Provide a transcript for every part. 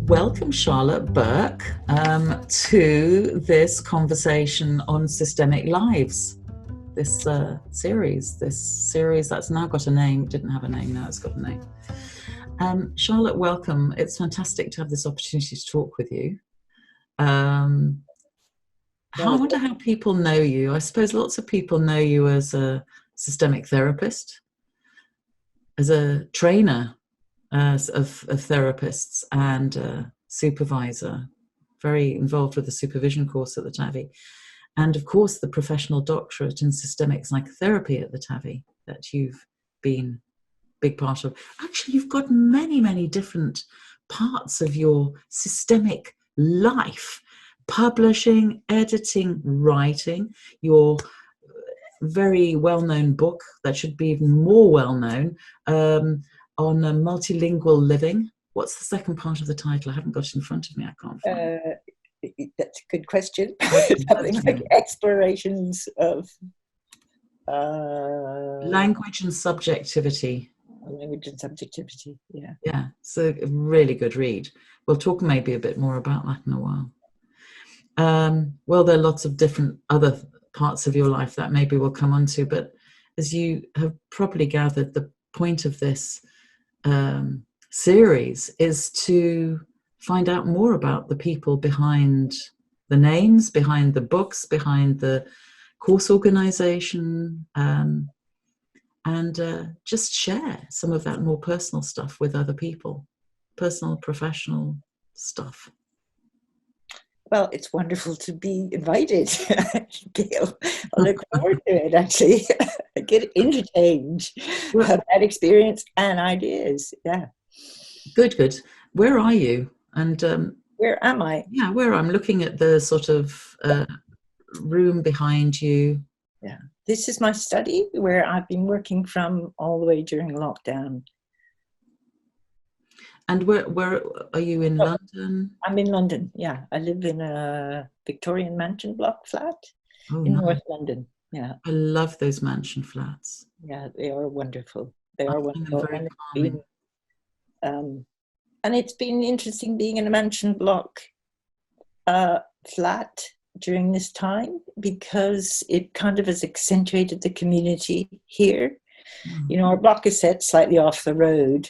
Welcome, Charlotte Burck, to this conversation on systemic lives. This series that's now got a name. It didn't have a name, now it's got a name. Charlotte, welcome. It's fantastic to have this opportunity to talk with you. I wonder how people know you. I suppose lots of people know you as a systemic therapist, as a trainer of therapists and supervisor, very involved with the supervision course at the TAVI, and of course the professional doctorate in systemic psychotherapy at the TAVI that you've been a big part of. Actually, you've got many different parts of your systemic life: publishing, editing, writing, your very well-known book that should be even more well-known, on a multilingual living. What's the second part of the title? I haven't got it in front of me. I can't find it. That's a good question. Something like explorations of language and subjectivity. Language and subjectivity, yeah. Yeah, so a really good read. We'll talk maybe a bit more about that in a while. Well, there are lots of different other parts of your life that maybe we'll come on to, but as you have probably gathered, the point of this series is to find out more about the people behind the names, behind the books, behind the course organization, and just share some of that more personal stuff with other people, personal, professional stuff. Well, it's wonderful to be invited, Gail. I look forward to it, actually. I get interchange of that experience and ideas. Yeah. Good. Where are you? And where am I? Yeah, where I'm looking at the sort of room behind you. Yeah. This is my study where I've been working from all the way during lockdown. And where are you in London? I'm in London, yeah. I live in a Victorian mansion block flat in nice. North London, yeah. I love those mansion flats. Yeah, they are wonderful. They are wonderful. And it's been interesting being in a mansion block flat during this time because it kind of has accentuated the community here. Mm-hmm. You know, our block is set slightly off the road.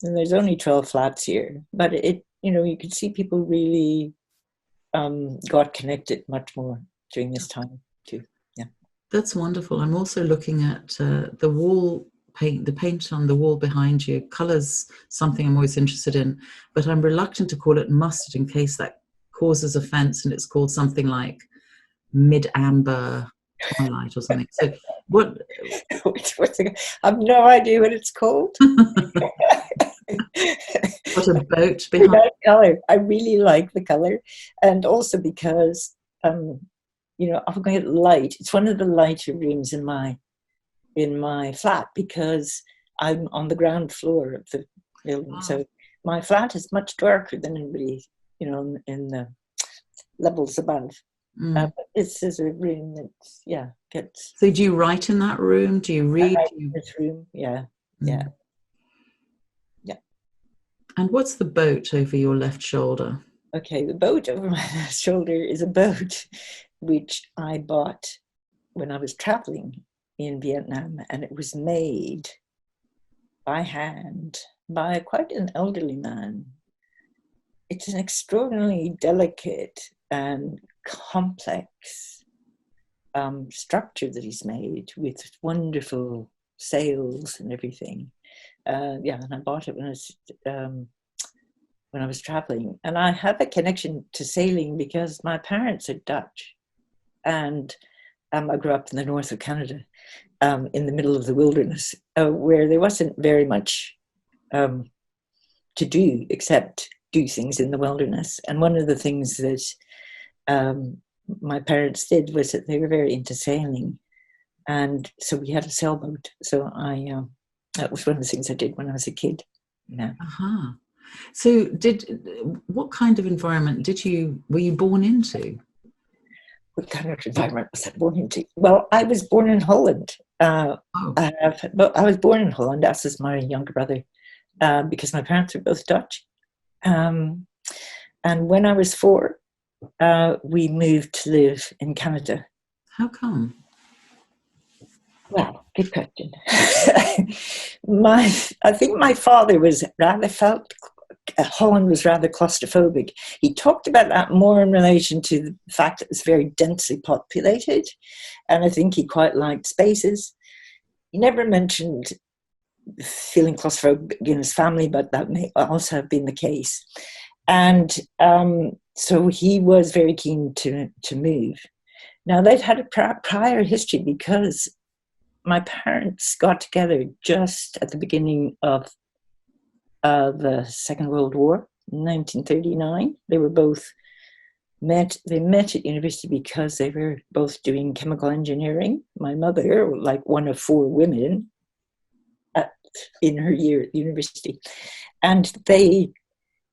And there's only 12 flats here, but you could see people really got connected much more during this time too. Yeah, that's wonderful. I'm also looking at the wall paint, the paint on the wall behind you. Colour's something I'm always interested in, but I'm reluctant to call it mustard in case that causes offence, and it's called something like mid-amber twilight or something. So what? I have no idea what it's called. What a boat behind. That color. I really like the color, and also because I'm going to light. It's one of the lighter rooms in my flat because I'm on the ground floor of the building. Wow. So my flat is much darker than anybody, in the levels above. But this is a room that gets. So do you write in that room? Do you read? In this room, yeah. Yeah. And what's the boat over your left shoulder? Okay, the boat over my left shoulder is a boat which I bought when I was traveling in Vietnam, and it was made by hand by quite an elderly man. It's an extraordinarily delicate and complex structure that he's made with wonderful sails and everything. And I bought it when I was traveling. And I have a connection to sailing because my parents are Dutch. And I grew up in the north of Canada, in the middle of the wilderness, where there wasn't very much to do except do things in the wilderness. And one of the things that my parents did was that they were very into sailing. And so we had a sailboat. So that was one of the things I did when I was a kid. Yeah. Uh-huh. So what kind of environment were you born into? What kind of environment was I born into? Well, I was born in Holland. I was born in Holland, as is my younger brother, because my parents were both Dutch. And when I was 4, we moved to live in Canada. How come? Well, good question. I think my father felt Holland was rather claustrophobic. He talked about that more in relation to the fact that it was very densely populated, and I think he quite liked spaces. He never mentioned feeling claustrophobic in his family, but that may also have been the case. And so he was very keen to move. Now, they'd had a prior history because my parents got together just at the beginning of the Second World War in 1939. They were both met at university because they were both doing chemical engineering. My mother, like one of 4 women in her year at university, and they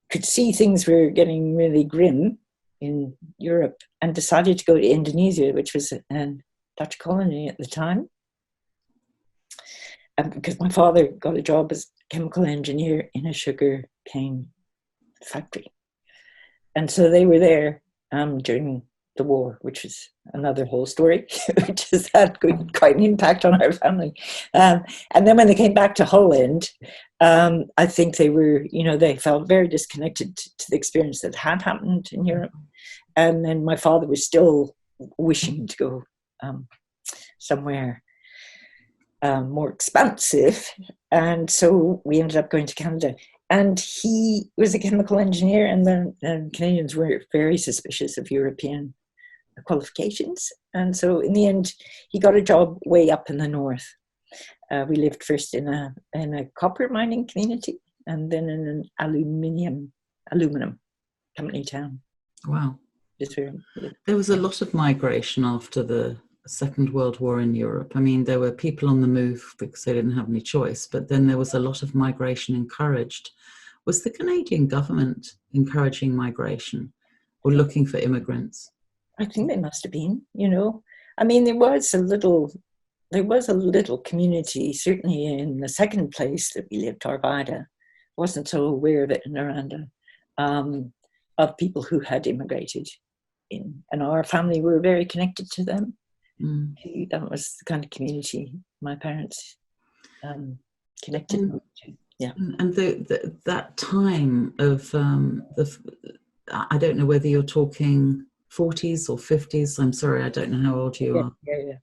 could see things were getting really grim in Europe and decided to go to Indonesia, which was a Dutch colony at the time. Because my father got a job as a chemical engineer in a sugar cane factory. And so they were there during the war, which is another whole story, which has had quite an impact on our family. And then when they came back to Holland, I think they were, they felt very disconnected to the experience that had happened in Europe. And then my father was still wishing to go somewhere more expansive. And so we ended up going to Canada. And he was a chemical engineer, and the Canadians were very suspicious of European qualifications. And so in the end, he got a job way up in the north. We lived first in a copper mining community, and then in an aluminum company town. Wow. There was a lot of migration after the Second World War in Europe. I mean, there were people on the move because they didn't have any choice, but then there was a lot of migration encouraged. Was the Canadian government encouraging migration or looking for immigrants? I think they must have been, I mean, there was a little community, certainly in the second place that we lived, Arvada. Wasn't so aware of it in Aranda, of people who had immigrated in. And our family were very connected to them. That was the kind of community my parents connected to. Yeah. And that time of I don't know whether you're talking 40s or 50s. I'm sorry, I don't know how old you are. Yeah.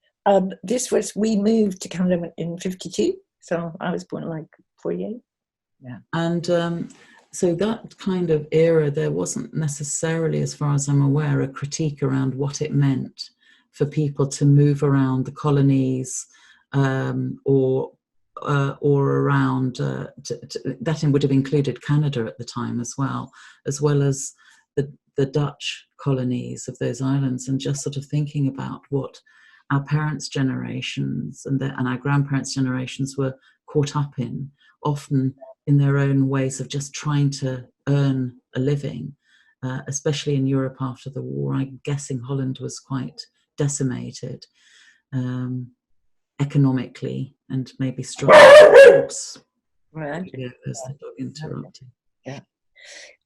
We moved to Canada in 52, so I was born like 48. Yeah. And so that kind of era, there wasn't necessarily, as far as I'm aware, a critique around what it meant for people to move around the colonies or around, that would have included Canada at the time as well as the Dutch colonies of those islands, and just sort of thinking about what our parents' generations and our grandparents' generations were caught up in, often in their own ways of just trying to earn a living, especially in Europe after the war. I'm guessing Holland was quite decimated economically and maybe struggling. Right. Yeah, there's the dog interrupting. Yeah.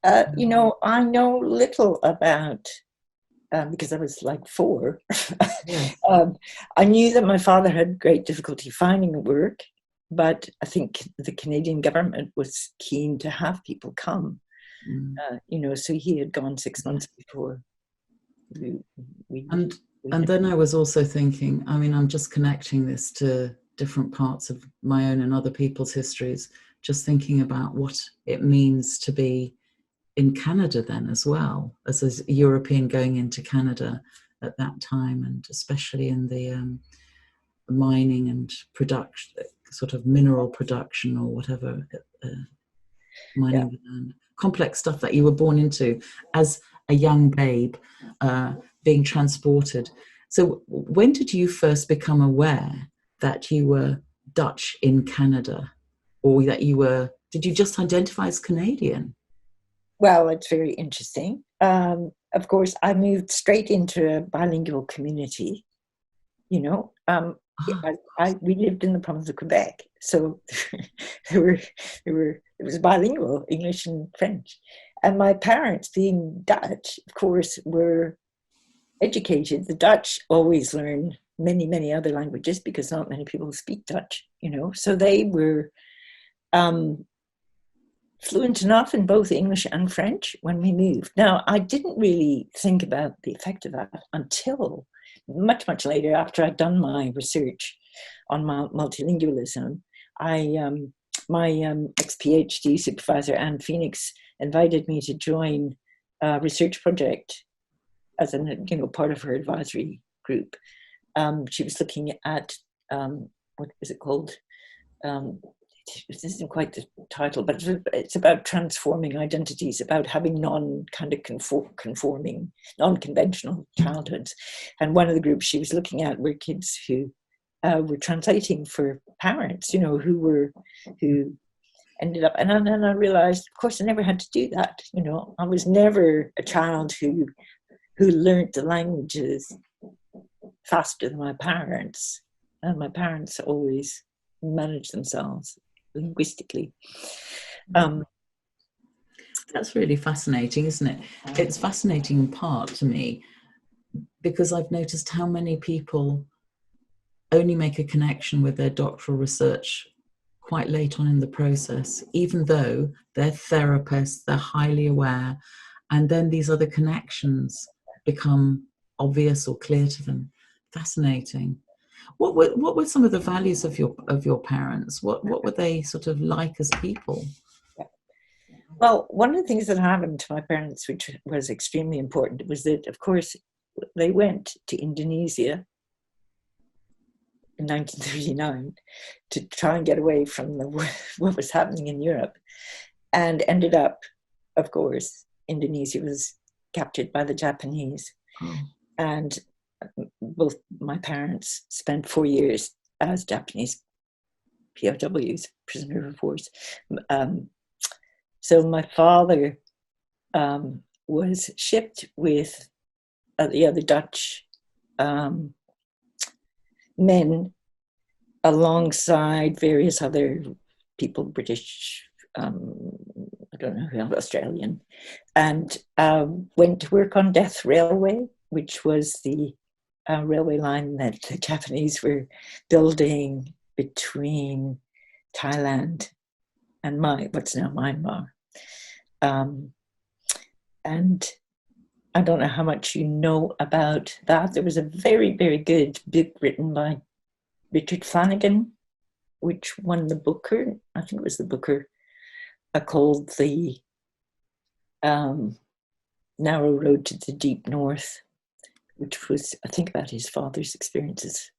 I know little about, because I was like 4. Yes. I knew that my father had great difficulty finding work, but I think the Canadian government was keen to have people come. So he had gone 6 months before. And then I was also thinking, I mean, I'm just connecting this to different parts of my own and other people's histories, just thinking about what it means to be in Canada then as well, as a European going into Canada at that time, and especially in the mining and production, sort of mineral production or whatever, mining and complex stuff that you were born into as a young babe, being transported. So when did you first become aware that you were Dutch in Canada, or that did you just identify as Canadian? Well, it's very interesting. Of course, I moved straight into a bilingual community. We lived in the province of Quebec, so it was bilingual, English and French. And my parents, being Dutch, of course, were educated. The Dutch always learn many, many other languages because not many people speak Dutch, you know. So they were fluent enough in both English and French when we moved. Now, I didn't really think about the effect of that until much, much later, after I'd done my research on multilingualism. My ex-PhD supervisor, Anne Phoenix, invited me to join a research project as part of her advisory group. She was looking at, what was it called? This isn't quite the title, but it's about transforming identities, about having conforming, non-conventional childhoods. And one of the groups she was looking at were kids who were translating for parents, who ended up, and then I realized, of course, I never had to do that. I was never a child who learned the languages faster than my parents, and my parents always managed themselves linguistically. That's really fascinating, isn't it? It's fascinating in part to me because I've noticed how many people only make a connection with their doctoral research quite late on in the process, even though they're therapists, they're highly aware, and then these other connections become obvious or clear to them. Fascinating. What were some of the values of your parents? What were they sort of like as people? Well, one of the things that happened to my parents, which was extremely important, was that, of course, they went to Indonesia in 1939 to try and get away from what was happening in Europe, and ended up, of course, Indonesia was captured by the Japanese. And both my parents spent 4 years as Japanese POWs, prisoner of war. So my father was shipped with the other Dutch men alongside various other people, British, I don't know who else, Australian, and went to work on Death Railway, which was the railway line that the Japanese were building between Thailand and what's now Myanmar. And I don't know how much you know about that. There was a very, very good book written by Richard Flanagan, which won the Booker, I think it was the Booker, called The Narrow Road to the Deep North, which was, I think, about his father's experiences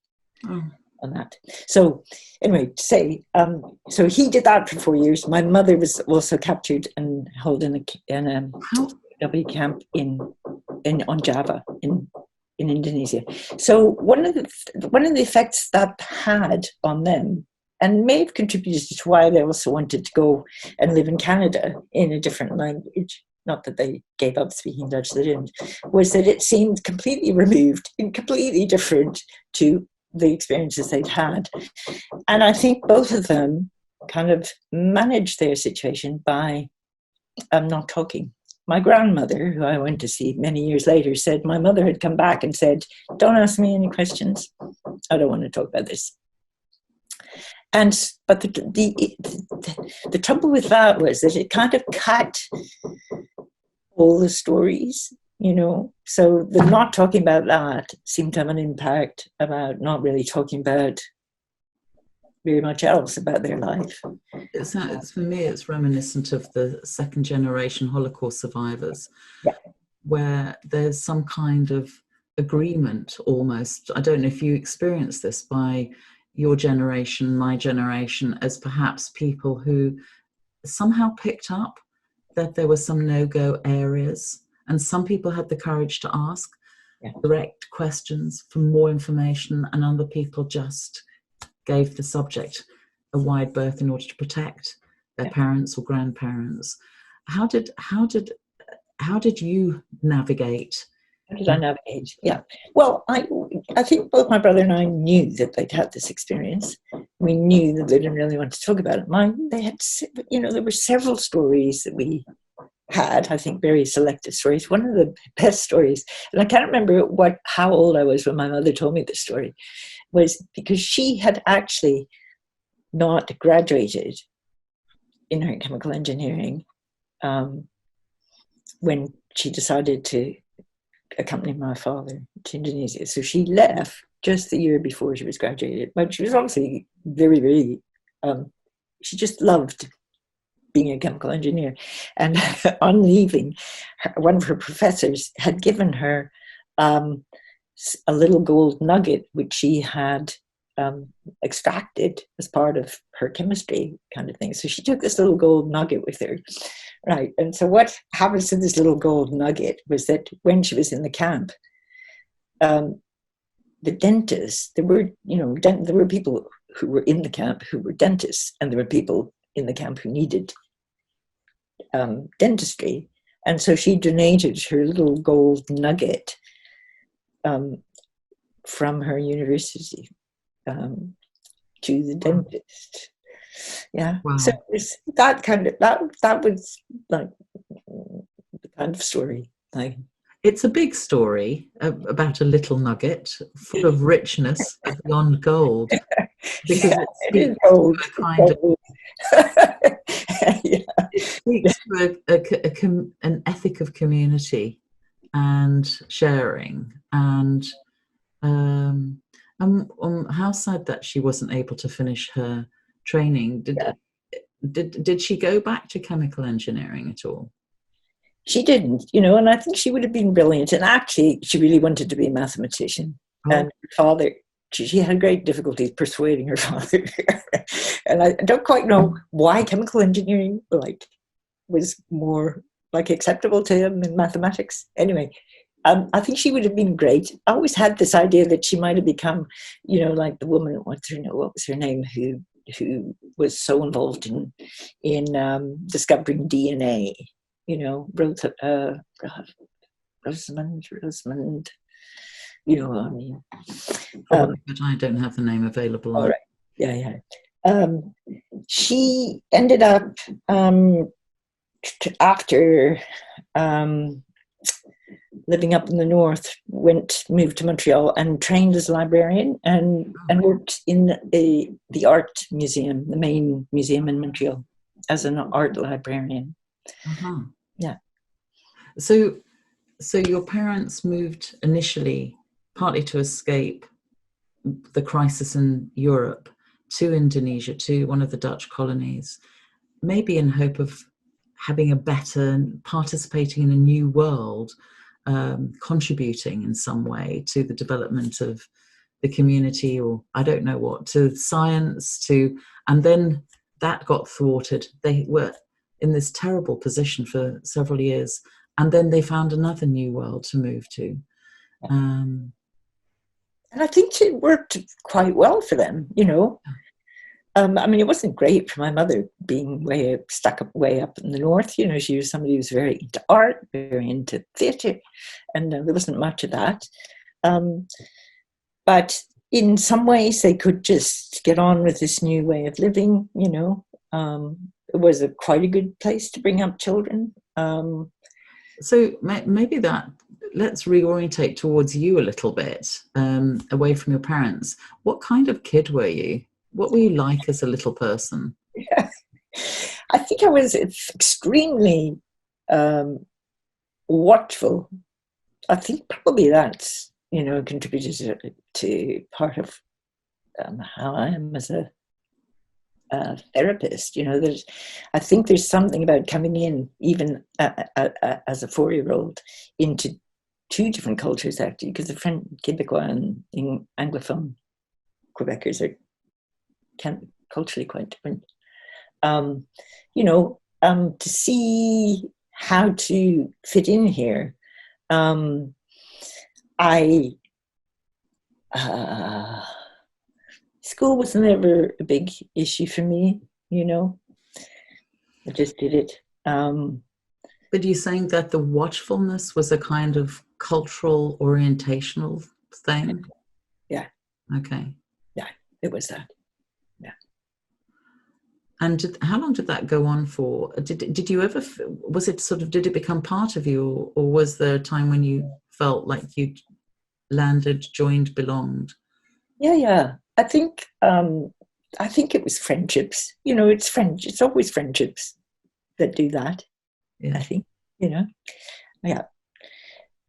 on that. So anyway, so he did that for 4 years. My mother was also captured and held in a W camp on Java in Indonesia. So one of the effects that had on them, and may have contributed to why they also wanted to go and live in Canada in a different language, not that they gave up speaking Dutch, they didn't, was that it seemed completely removed and completely different to the experiences they'd had. And I think both of them kind of managed their situation by not talking. My grandmother, who I went to see many years later, said my mother had come back and said, "Don't ask me any questions. I don't want to talk about this." But the trouble with that was that it kind of cut all the stories, So the not talking about that seemed to have an impact about not really talking about very much else about their life. For me, it's reminiscent of the second generation Holocaust survivors, where there's some kind of agreement almost. I don't know if you experienced this by your generation, my generation, as perhaps people who somehow picked up that there were some no-go areas, and some people had the courage to ask direct questions for more information, and other people just gave the subject a wide berth in order to protect their parents or grandparents. How did you navigate? How did I navigate? Yeah. Well, I think both my brother and I knew that they'd had this experience. We knew that they didn't really want to talk about it. They had, there were several stories that we had, I think, very selective stories. One of the best stories, and I can't remember how old I was when my mother told me this story, was because she had actually not graduated in her chemical engineering when she decided to accompany my father to Indonesia. So she left just the year before she was graduated. But she was obviously very, very, she just loved being a chemical engineer. And on leaving, one of her professors had given her a little gold nugget, which she had extracted as part of her chemistry kind of thing. So she took this little gold nugget with her. Right. And so what happens to this little gold nugget was that when she was in the camp, the dentists, there were people who were in the camp who were dentists, and there were people in the camp who needed dentistry. And so she donated her little gold nugget from her university to the dentist. Yeah. Wow. So it's that kind of, that was like the kind of story. Like, it's a big story about a little nugget full of richness beyond gold. Because it is gold. It speaks to an ethic of community and sharing, and how sad that she wasn't able to finish her training. Did she go back to chemical engineering at all? She didn't, and I think she would have been brilliant. And actually, she really wanted to be a mathematician. Oh. And her father, she had great difficulties persuading her father. And I don't quite know why chemical engineering was more acceptable to him in mathematics. Anyway, I think she would have been great. I always had this idea that she might have become, like the woman, what was her name, who was so involved in discovering DNA. Rosamund, I mean. But I don't have the name available. All right. Yeah. She ended up, after living up in the north, moved to Montreal and trained as a librarian and worked in the art museum, the main museum in Montreal, as an art librarian. Uh-huh. Yeah. So your parents moved initially partly to escape the crisis in Europe to Indonesia, to one of the Dutch colonies, maybe in hope of having a better, participating in a new world, contributing in some way to the development of the community, or I don't know what, to science, and then that got thwarted. They were in this terrible position for several years, and then they found another new world to move to. And I think it worked quite well for them, I mean, it wasn't great for my mother being stuck way up in the north. She was somebody who was very into art, very into theatre, and there wasn't much of that. But in some ways, they could just get on with this new way of living, It was quite a good place to bring up children. So maybe let's reorientate towards you a little bit, away from your parents. What kind of kid were you? What were you like as a little person? Yeah. I think I was extremely watchful. I think probably that's, contributed to part of how I am as a therapist. I think there's something about coming in, even as a 4-year-old, into 2 different cultures, actually, because the French, Quebecois and Anglophone Quebecers are culturally quite different. To see how to fit in here, school was never a big issue for me, I just did it. But you're saying that the watchfulness was a kind of cultural orientational thing? Yeah. Okay. Yeah, it was that. Yeah. And how long did that go on for? Did you ever, was it sort of, did it become part of you, or was there a time when you felt like you landed, joined, belonged? Yeah. I think it was friendships. It's always friendships that do that. Yeah. I think, yeah.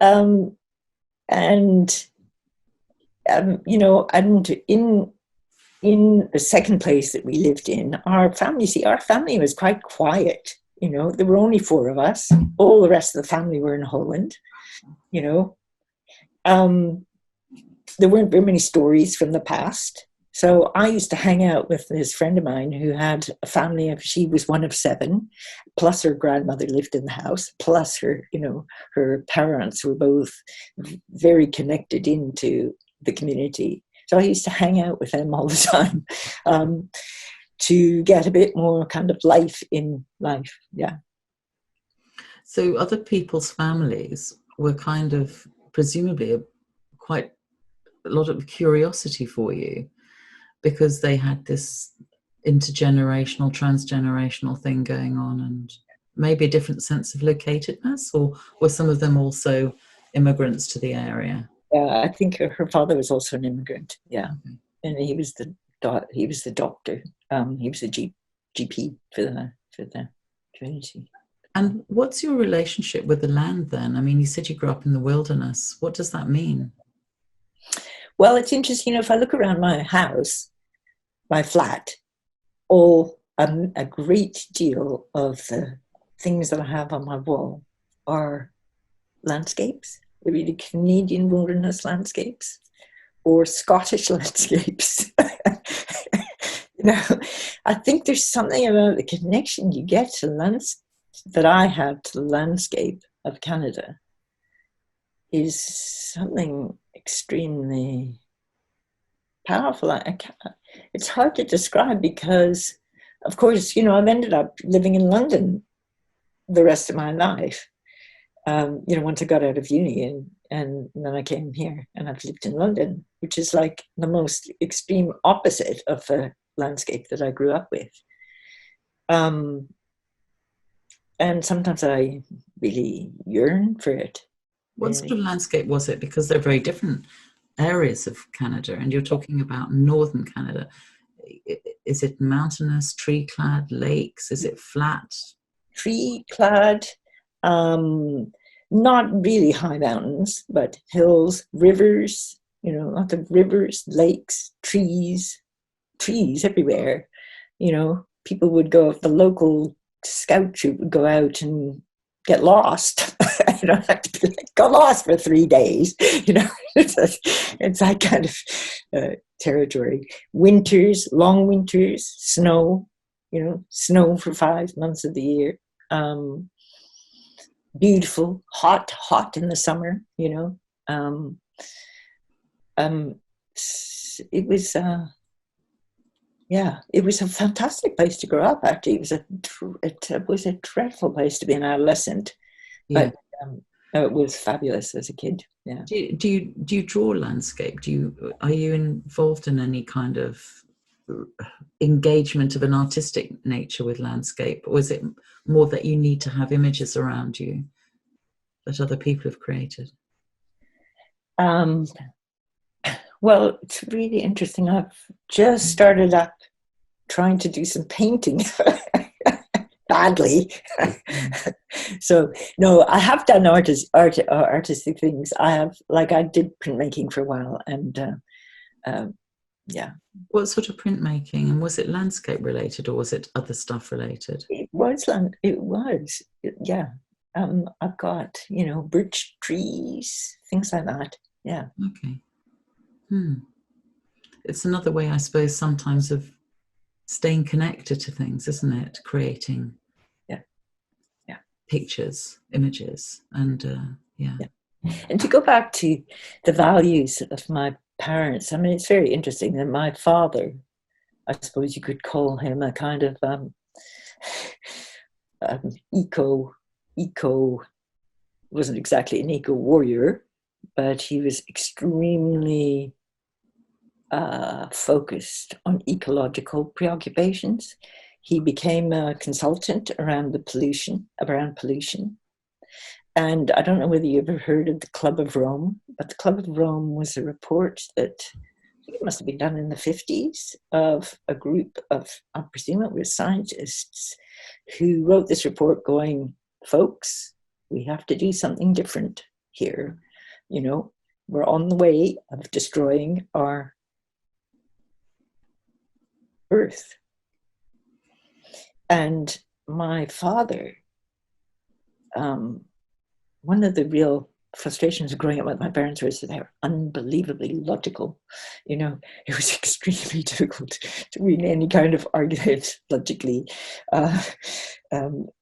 Um, and and in the second place that we lived in, our family was quite quiet. There were only four of us. All the rest of the family were in Holland. You know, um, there weren't very many stories from the past. So I used to hang out with this friend of mine who had a family of, she was one of seven, plus her grandmother lived in the house, plus her parents were both very connected into the community. So I used to hang out with them all the time to get a bit more kind of life in life. Yeah. So other people's families were kind of presumably quite a lot of curiosity for you, because they had this intergenerational, transgenerational thing going on, and maybe a different sense of locatedness, or were some of them also immigrants to the area? Yeah, I think her father was also an immigrant. Yeah, okay. And he was the doctor. He was the GP for the community. And what's your relationship with the land then? I mean, you said you grew up in the wilderness. What does that mean? Well, it's interesting. If I look around my house, my flat, a great deal of the things that I have on my wall are landscapes. They're really Canadian wilderness landscapes or Scottish landscapes. I think there's something about the connection you get to that I have to the landscape of Canada is something extremely powerful. It's hard to describe because, of course, I've ended up living in London the rest of my life. Once I got out of uni and then I came here and I've lived in London, which is like the most extreme opposite of the landscape that I grew up with. And sometimes I really yearn for it. What sort of landscape was it? Because they're very different areas of Canada, and you're talking about northern Canada. Is it mountainous, tree-clad, lakes? Is it flat? Tree-clad, not really high mountains, but hills, rivers, lots of rivers, lakes, trees everywhere. People would go, if the local scout troop would go out and get lost. You don't have to go lost for 3 days. It's that kind of territory. Winters, long winters, snow. Snow for 5 months of the year. Beautiful, hot in the summer. It was. It was a fantastic place to grow up. Actually, it was a dreadful place to be an adolescent, but it was fabulous as a kid. Yeah. Do you draw landscape? Are you involved in any kind of engagement of an artistic nature with landscape, or is it more that you need to have images around you that other people have created? Well, it's really interesting. I've just started up trying to do some painting badly. So, no, I have done artistic things. I did printmaking for a while, and yeah. What sort of printmaking, and was it landscape related or was it other stuff related? It was, yeah. I've got, birch trees, things like that. Yeah. Okay. It's another way, I suppose, sometimes of staying connected to things, isn't it? Creating pictures, images, and yeah. And to go back to the values of my parents, I mean, it's very interesting that my father, I suppose you could call him a kind of eco, wasn't exactly an eco warrior, but he was extremely focused on ecological preoccupations. he became a consultant around pollution. And I don't know whether you ever heard of the Club of Rome, but the Club of Rome was a report that I think it must have been done in the 50s of a group of, I presume it was scientists, who wrote this report going, folks, we have to do something different here. You know, we're on the way of destroying our Earth. And my father, one of the real frustrations of growing up with my parents was that they were unbelievably logical. You know, it was extremely difficult to win any kind of argument logically.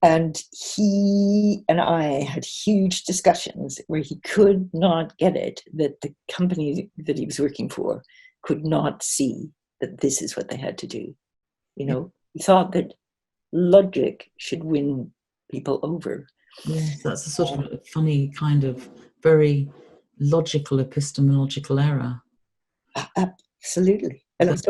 And he and I had huge discussions where he could not get it that the company that he was working for could not see that this is what they had to do. You know, he thought that logic should win people over. Yes, that's a sort of a funny kind of very logical epistemological error. Absolutely. And it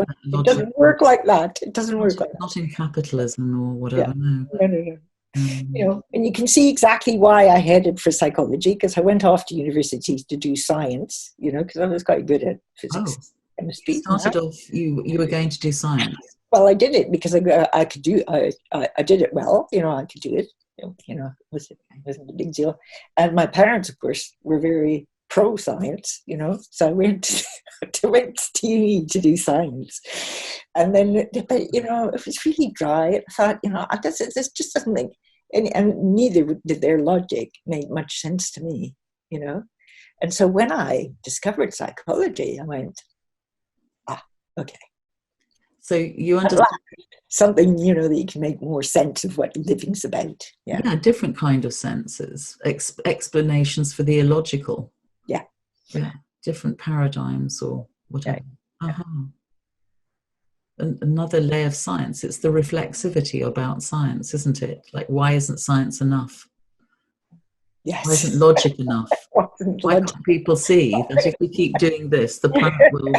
doesn't work like that. It doesn't work like that. Not in capitalism or whatever. Yeah. No. You know, and you can see exactly why I headed for psychology, because I went off to university to do science, you know, because I was quite good at physics, chemistry. You started off, you were going to do science. Well, I did it because I could do, I did it well, you know, I could do it. You know, it wasn't a big deal. And my parents, of course, were very pro-science, you know, so I went to uni to do science. And then, but, you know, it was really dry. I thought, you know, this just doesn't make any, and neither did their logic make much sense to me, you know. And so when I discovered psychology, I went, okay. So you understand something, you know, that you can make more sense of what living's about. Yeah, different kind of senses, explanations for the illogical. Yeah, different paradigms or whatever. Another layer of science. It's the reflexivity about science, isn't it? Like, why isn't science enough? Yes. Why isn't logic enough? Why can't people see that if we keep doing this, the planet will...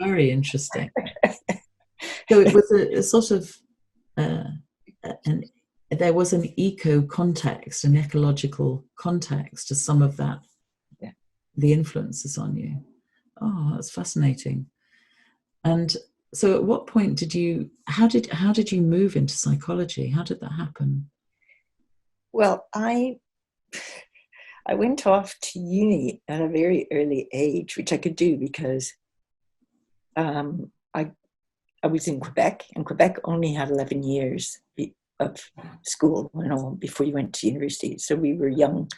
Very interesting. So it was a sort of, there was an eco context, an ecological context to some of that, the influences on you. Oh, that's fascinating. And so at what point did you, how did you move into psychology? How did that happen? Well, I went off to uni at a very early age, which I could do because I was in Quebec, and Quebec only had 11 years of school, you know, before you went to university. So we were young.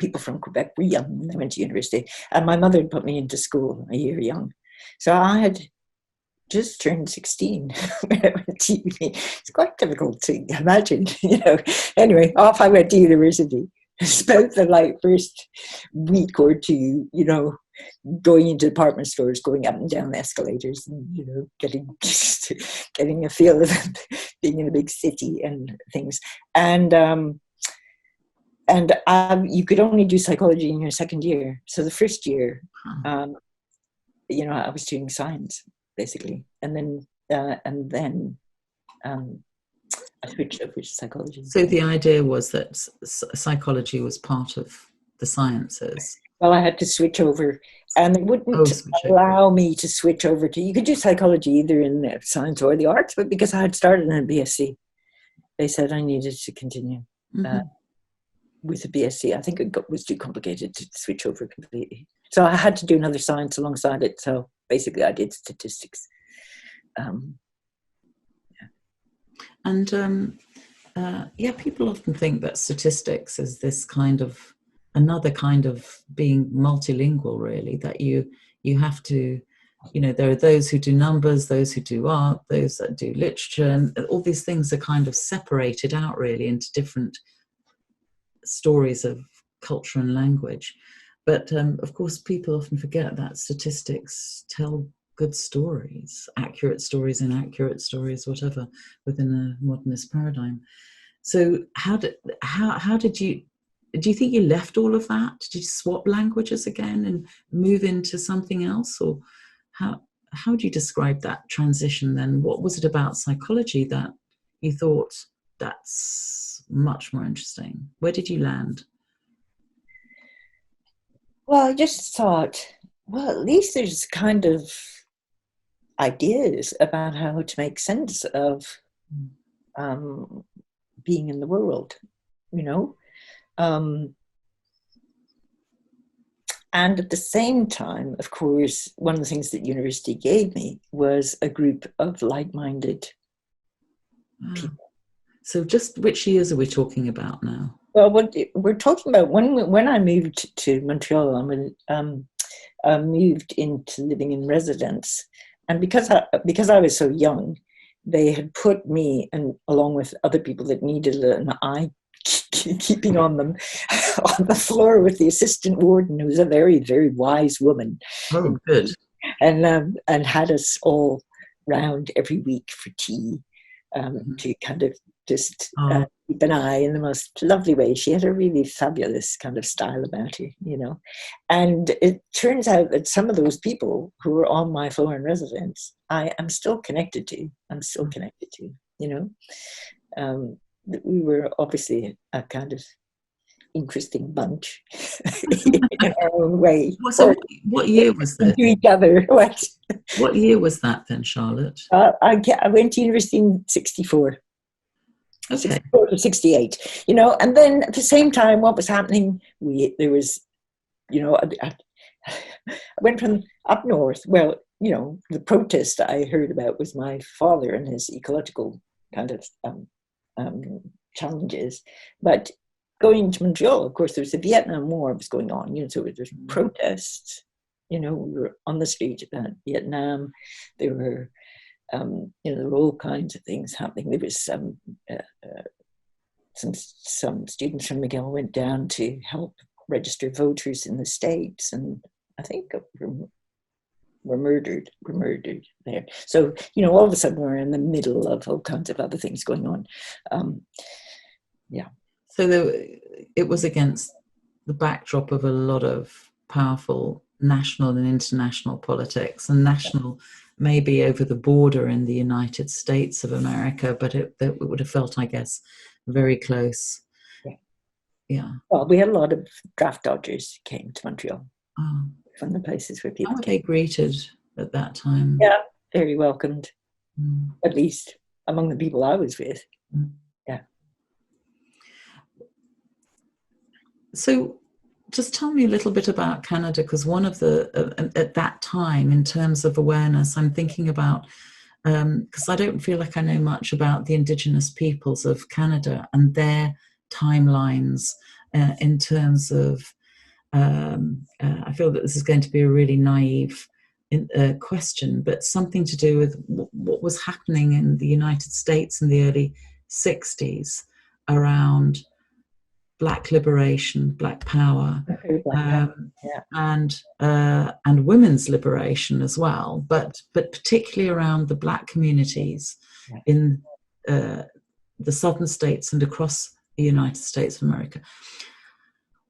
People from Quebec were young when they went to university. And my mother put me into school a year young. So I had just turned 16 when I went to uni. It's quite difficult to imagine, you know. Anyway, off I went to university. Spent the first week or two, you know, going into department stores, going up and down the escalators, and, you know, getting a feel of being in a big city and things. And you could only do psychology in your second year. So the first year, you know, I was doing science basically, and then I switched over to psychology. So the idea was that psychology was part of the sciences. Well, I had to switch over, and they wouldn't allow me to switch over to, you could do psychology either in science or the arts, but because I had started in a BSc, they said I needed to continue with a BSc. I think it was too complicated to switch over completely. So I had to do another science alongside it. So basically I did statistics. And people often think that statistics is this kind of, another kind of being multilingual, really, that you have to, you know, there are those who do numbers, those who do art, those that do literature, and all these things are kind of separated out really into different stories of culture and language. But of course, people often forget that statistics tell good stories, accurate stories, inaccurate stories, whatever, within a modernist paradigm. So how did you, do you think you left all of that? Did you swap languages again and move into something else? Or how how do you describe that transition then? What was it about psychology that you thought that's much more interesting? Where did you land? Well, I just thought, well, at least there's kind of ideas about how to make sense of being in the world, you know? And at the same time, of course, one of the things that university gave me was a group of like-minded people. So just which years are we talking about now? Well, what we're talking about, when I moved to Montreal, I moved into living in residence. And because I was so young, they had put me, and along with other people that needed an eye keeping on them, on the floor with the assistant warden, who was a very, very wise woman. Oh, good. And had us all round every week for tea, to kind of just keep an eye in the most lovely way. She had a really fabulous kind of style about her, you know. And it turns out that some of those people who were on my floor in residence, I am still connected to. You know. We were obviously a kind of interesting bunch in our own way. So what year was that? To each other. What year was that then, Charlotte? I went to university in 64. Okay. 64 to 68, you know. And then at the same time, what was happening, there was, you know, I went from up north. Well, you know, the protest I heard about was my father and his ecological kind of challenges. But going to Montreal, of course, there was the Vietnam War was going on, you know, so there was protests, you know, we were on the street about Vietnam. There were, you know, there were all kinds of things happening. There was some students from McGill went down to help register voters in the States, and I think were murdered there. So, you know, all of a sudden we're in the middle of all kinds of other things going on. Yeah. So it was against the backdrop of a lot of powerful national and international politics, and national maybe over the border in the United States of America, but it would have felt, I guess, very close. Yeah. Well, we had a lot of draft dodgers came to Montreal from the places where people How were they greeted at that time? Yeah, very welcomed, at least among the people I was with. Yeah. So just tell me a little bit about Canada, because one of the, at that time, in terms of awareness, I'm thinking about, because I don't feel like I know much about the Indigenous peoples of Canada and their timelines in terms of, I feel that this is going to be a really naive question, but something to do with what was happening in the United States in the early 60s around Black liberation, Black power, and women's liberation as well, but particularly around the Black communities in the southern states and across the United States of America.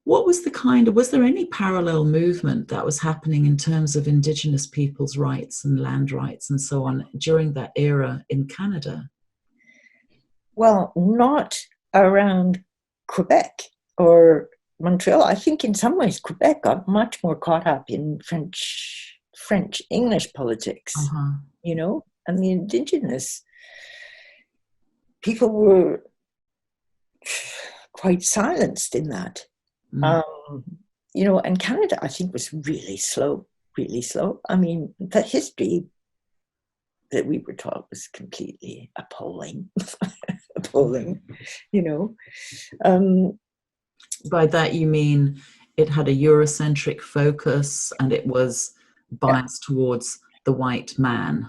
What was was there any parallel movement that was happening in terms of Indigenous people's rights and land rights and so on during that era in Canada? Well, not around Quebec or Montreal. I think in some ways Quebec got much more caught up in French English politics, you know, and the Indigenous people were quite silenced in that. You know, and Canada, I think, was really slow. I mean, the history that we were taught was completely appalling, you know. By that you mean it had a Eurocentric focus and it was biased towards the white man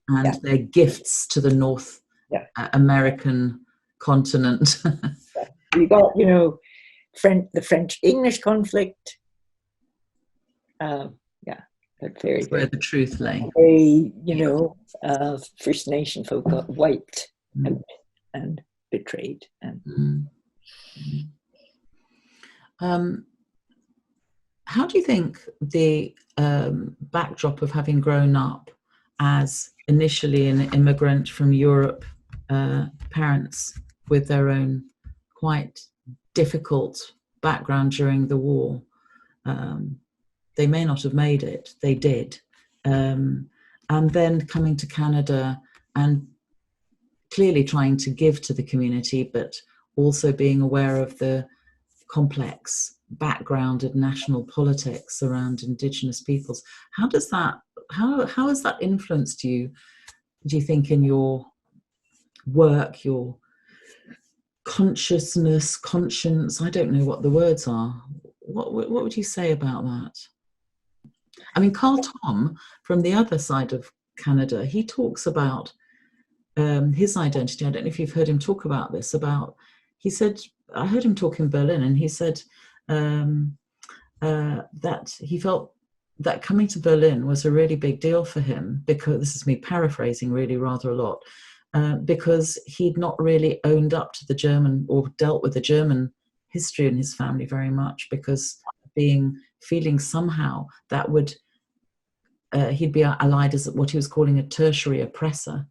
and their gifts to the North American continent. You got, you know, the French-English conflict. That's where the truth lay. Very, you know, First Nation folk got wiped out and betrayed. And how do you think the backdrop of having grown up as initially an immigrant from Europe, parents with their own quite difficult background during the war. They may not have made it, they did. And then coming to Canada and clearly trying to give to the community, but also being aware of the complex background of national politics around Indigenous peoples. How has that influenced you, do you think, in your work, your conscience? I don't know what the words are. What would you say about that? I mean, Carl Tom, from the other side of Canada, he talks about his identity. I don't know if you've heard him talk about this. He said, I heard him talk in Berlin, and he said that he felt that coming to Berlin was a really big deal for him, because, this is me paraphrasing really rather a lot, because he'd not really owned up to the German or dealt with the German history in his family very much, because feeling somehow that would he'd be allied as what he was calling a tertiary oppressor.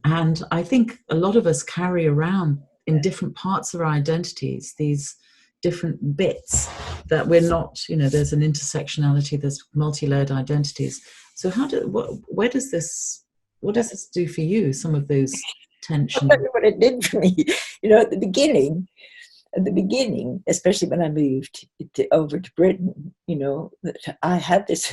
And I think a lot of us carry around in different parts of our identities these different bits that we're not, there's an intersectionality, there's multi-layered identities. So what does this do for you, some of those tensions? I'll tell you what it did for me. At the beginning, especially when I moved over to Britain, I had this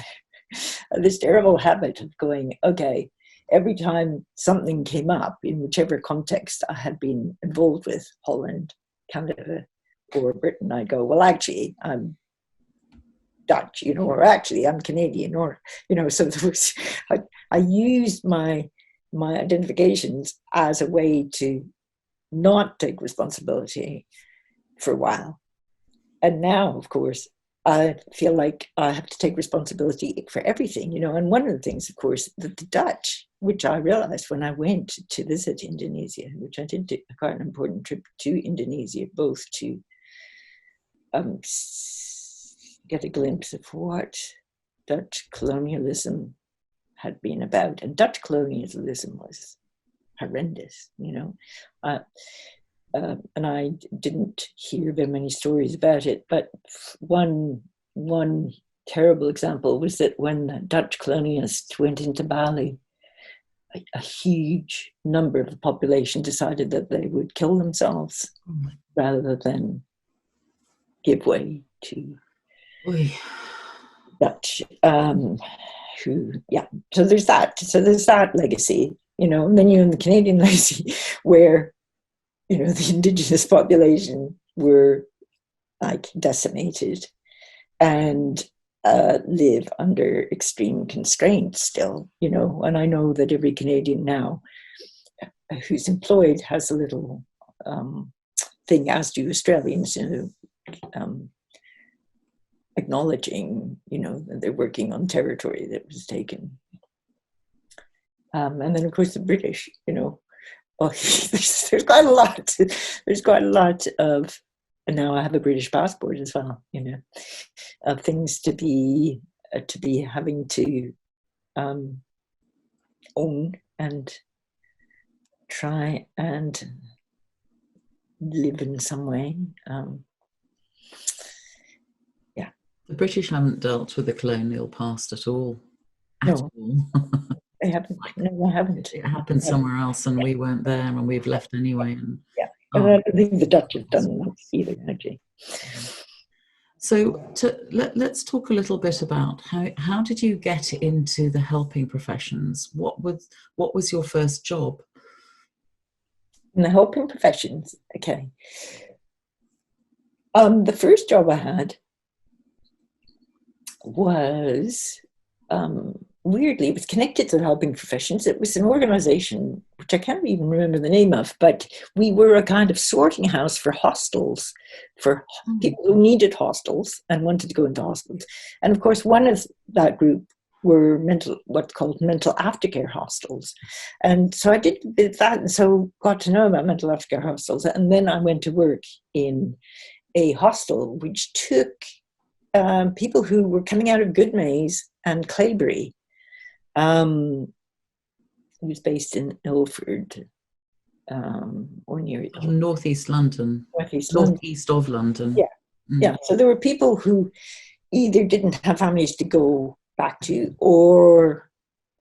terrible habit of going, okay, every time something came up in whichever context I had been involved with, Holland, Canada, or Britain, I'd go, well, actually, I'm Dutch, or actually I'm Canadian, or, so there was, I used my identifications as a way to not take responsibility for a while. And now, of course, I feel like I have to take responsibility for everything, and one of the things, of course, that the Dutch, which I realized when I went to visit Indonesia, which I did quite an important trip to Indonesia, both to get a glimpse of what Dutch colonialism had been about. And Dutch colonialism was horrendous, and I didn't hear very many stories about it, but one terrible example was that when the Dutch colonialists went into Bali, a huge number of the population decided that they would kill themselves rather than give way to Dutch. So there's that legacy, and then you're in the Canadian legacy where the Indigenous population were like decimated and live under extreme constraints still, and I know that every Canadian now who's employed has a little thing, as do Australians, acknowledging, that they're working on territory that was taken. And then, of course, the British, well, there's quite a lot. There's quite a lot of, and now I have a British passport as well, of things to be having to own and try and live in some way. The British haven't dealt with the colonial past at all. No. They haven't. No, they haven't. It happened somewhere else, and we weren't there, and we've left anyway. And I don't think the Dutch have done that either, actually. So let's talk a little bit about how did you get into the helping professions? What was your first job? In the helping professions, okay. The first job I had was weirdly, it was connected to the helping professions. It was an organization, which I can't even remember the name of, but we were a kind of sorting house for hostels, for people who needed hostels and wanted to go into hostels. And of course, one of that group were what's called mental aftercare hostels. And so I did that, and so got to know about mental aftercare hostels. And then I went to work in a hostel, which took people who were coming out of Goodmayes and Claybury, He was based in Ilford, or near Northeast London. Northeast London. Northeast of London. Yeah, yeah. So there were people who either didn't have families to go back to, or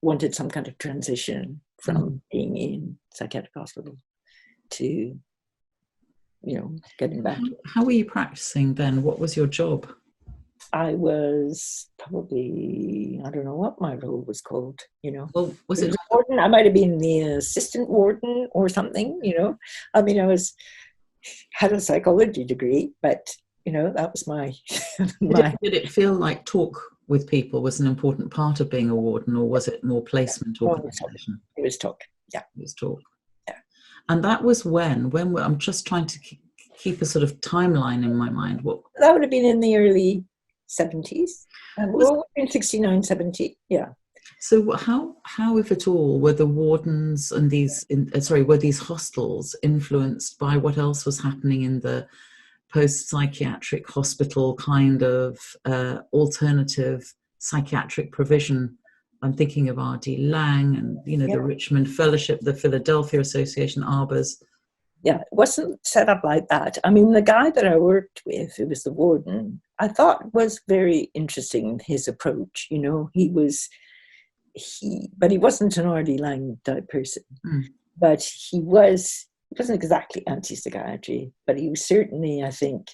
wanted some kind of transition from being in psychiatric hospital to, getting back. How were you practicing then? What was your job? I was probably, I don't know what my role was called, Well, was it a warden? I might have been the assistant warden or something, I mean, had a psychology degree, but, that was my... Did it feel like talk with people was an important part of being a warden, or was it more placement organisation? It was talk, yeah. It was talk. Yeah. And that was when I'm just trying to keep a sort of timeline in my mind. That would have been in the early 70s. In 69, 70, yeah. So how, if at all, were the wardens and were these hostels influenced by what else was happening in the post-psychiatric hospital kind of alternative psychiatric provision? I'm thinking of R.D. Lang and, the Richmond Fellowship, the Philadelphia Association, Arbors. Yeah, it wasn't set up like that. I mean, the guy that I worked with, who was the warden, I thought was very interesting, his approach. But he wasn't an R.D. Lang type person. But he wasn't exactly anti-psychiatry, but he was certainly, I think,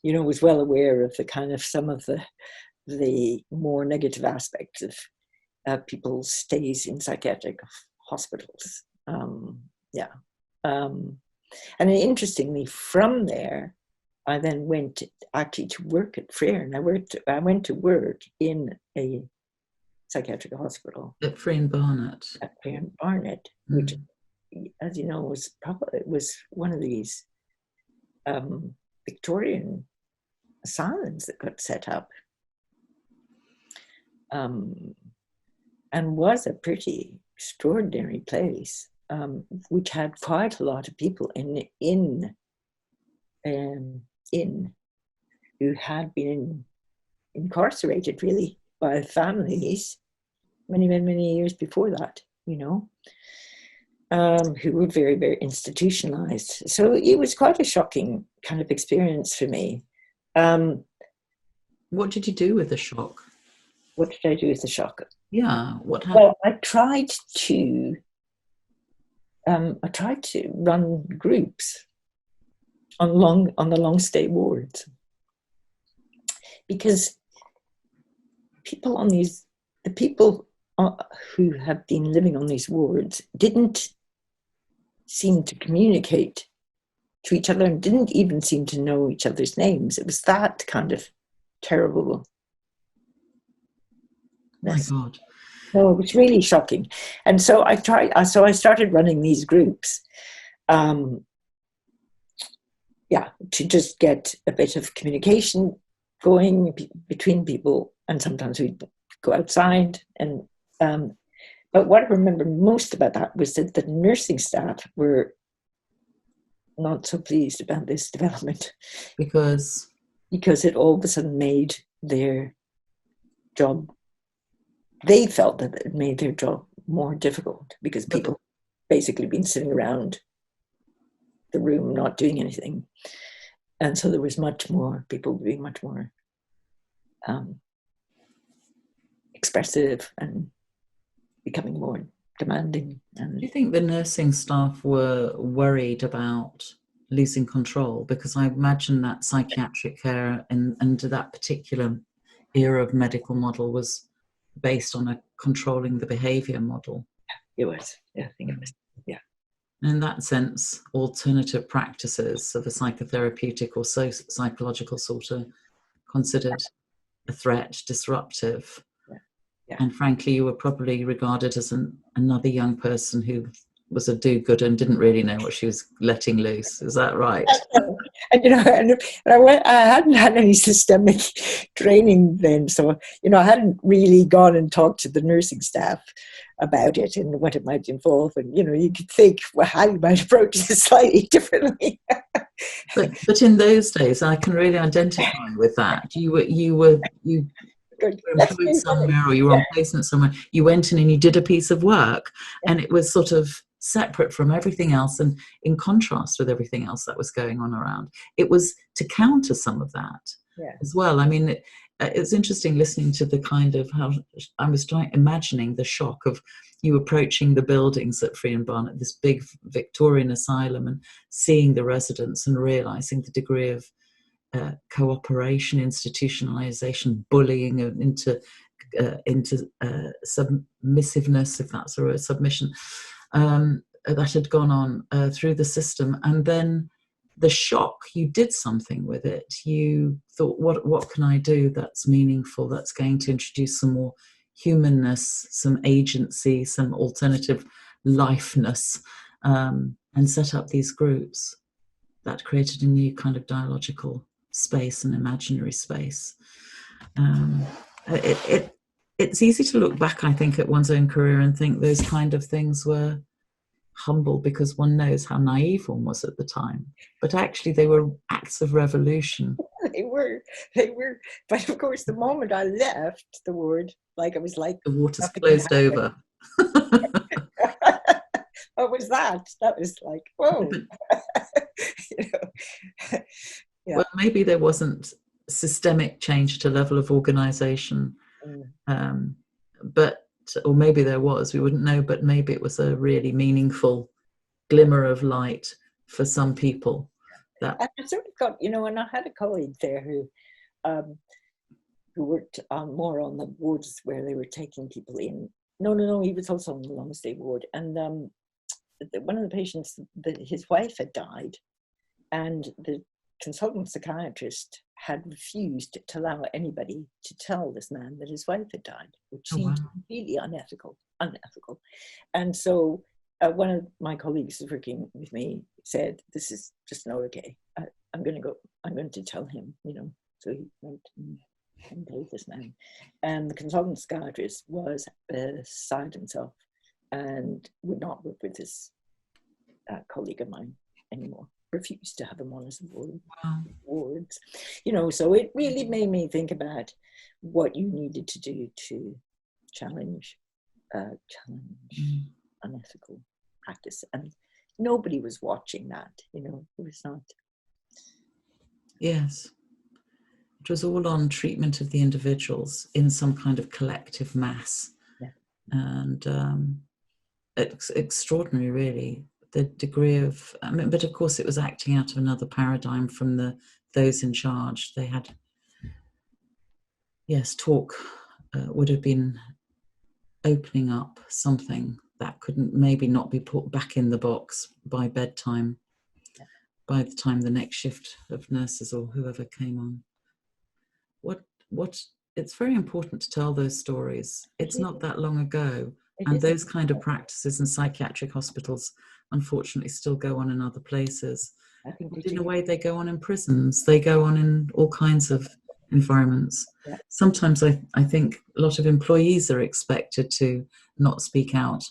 was well aware of the kind of some of the more negative aspects of people's stays in psychiatric hospitals. And interestingly, from there, I then went actually to work at Frere, and I went to work in a psychiatric hospital at Frere and Barnet. At Frere and Barnet, which, as you know, was one of these Victorian asylums that got set up, and was a pretty extraordinary place. Which had quite a lot of people in who had been incarcerated really by families many years before that, who were very, very institutionalized. So it was quite a shocking kind of experience for me. What did you do with the shock? What did I do with the shock? Yeah, what happened? Well, I tried to run groups on the long stay wards, because the people who have been living on these wards didn't seem to communicate to each other and didn't even seem to know each other's names. It was that kind of terrible. My God. No, it was really shocking. And so I started running these groups, to just get a bit of communication going between people. And sometimes we'd go outside. And but what I remember most about that was that the nursing staff were not so pleased about this development. Because it all of a sudden made their job, they felt that it made their job more difficult, because people basically been sitting around the room not doing anything. And so there was people being much more expressive and becoming more demanding. And do you think the nursing staff were worried about losing control? Because I imagine that psychiatric care and that particular era of medical model was based on a controlling the behavior model. It was. Yeah, I think it was. Yeah. In that sense, alternative practices of a psychotherapeutic or psychological sort are considered a threat, disruptive. Yeah. And frankly, you were probably regarded as another young person who was a do-gooder and didn't really know what she was letting loose. Is that right? And I hadn't had any systemic training then, so I hadn't really gone and talked to the nursing staff about it and what it might involve, and you could think how you might approach this slightly differently. But in those days, I can really identify with that. You good. You were That's employed really funny. somewhere, or you were on placement somewhere. You went in and you did a piece of work, Yeah. and it was sort of separate from everything else and in contrast with everything else that was going on around. It was to counter some of that Yeah. as well. I mean, it's interesting listening to the kind of how I was imagining the shock of you approaching the buildings at Free and Barnet, this big Victorian asylum, and seeing the residents and realizing the degree of cooperation, institutionalization, bullying into submissiveness, if that's a word, submission, that had gone on through the system. And then the shock, you did something with it. You thought, what can I do that's meaningful, that's going to introduce some more humanness, some agency, some alternative lifeness, and set up these groups that created a new kind of dialogical space and imaginary space. It's easy to look back, I think, at one's own career and think those kind of things were humble because one knows how naive one was at the time. But actually, they were acts of revolution. They were. But of course, the moment I left the ward, like, it was like the waters closed over. What was that? That was like, whoa. You know. Yeah. Well, maybe there wasn't systemic change at a level of organization, but, or maybe there was, we wouldn't know, but maybe it was a really meaningful glimmer of light for some people. That I sort of got, and I had a colleague there who worked more on the wards where they were taking people in. No, he was also on the long stay ward. And one of the patients, his wife had died, and the consultant psychiatrist had refused to allow anybody to tell this man that his wife had died, which seemed completely unethical. And so one of my colleagues working with me said, "This is just not okay. I'm going to tell him, So he went and told this man. And the consultant psychiatrist was beside himself and would not work with this colleague of mine anymore. Refused to have him on his wards. So it really made me think about what you needed to do to challenge unethical practice. And nobody was watching that, it was not. Yes. It was all on treatment of the individuals in some kind of collective mass. Yeah. And it's extraordinary, really, the degree of, but of course it was acting out of another paradigm from those in charge. They had, talk would have been opening up something that couldn't maybe not be put back in the box by bedtime, by the time the next shift of nurses or whoever came on. It's very important to tell those stories. It's not that long ago, and those kind of practices in psychiatric hospitals unfortunately still go on in other places. In a way, they go on in prisons, they go on in all kinds of environments. Sometimes I think a lot of employees are expected to not speak out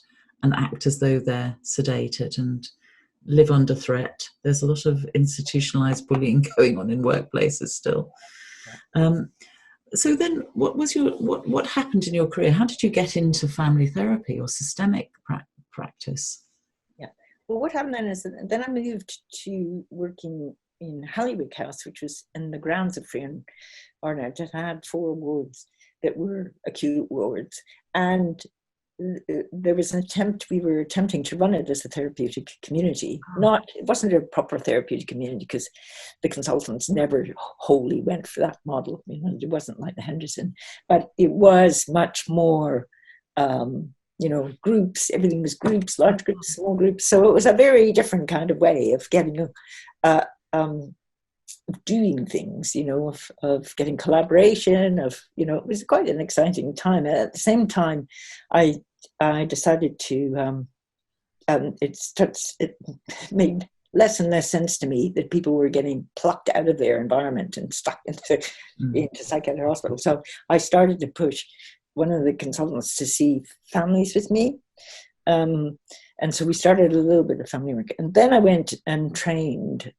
and act as though they're sedated and live under threat. There's a lot of institutionalized bullying going on in workplaces still. So then what happened in your career? How did you get into family therapy or systemic practice? Well, what happened then is that then I moved to working in Hollywood House, which was in the grounds of Free and Barnet. It had 4 wards that were acute wards. And there was we were attempting to run it as a therapeutic community. It wasn't a proper therapeutic community because the consultants never wholly went for that model. It wasn't like the Henderson, but it was much more, groups. Everything was groups, large groups, small groups. So it was a very different kind of way of getting doing things, of getting collaboration, it was quite an exciting time. At the same time, I decided to, it made less and less sense to me that people were getting plucked out of their environment and stuck into psychiatric hospital. So I started to push one of the consultants to see families with me. And so we started a little bit of family work. And then I went and trained,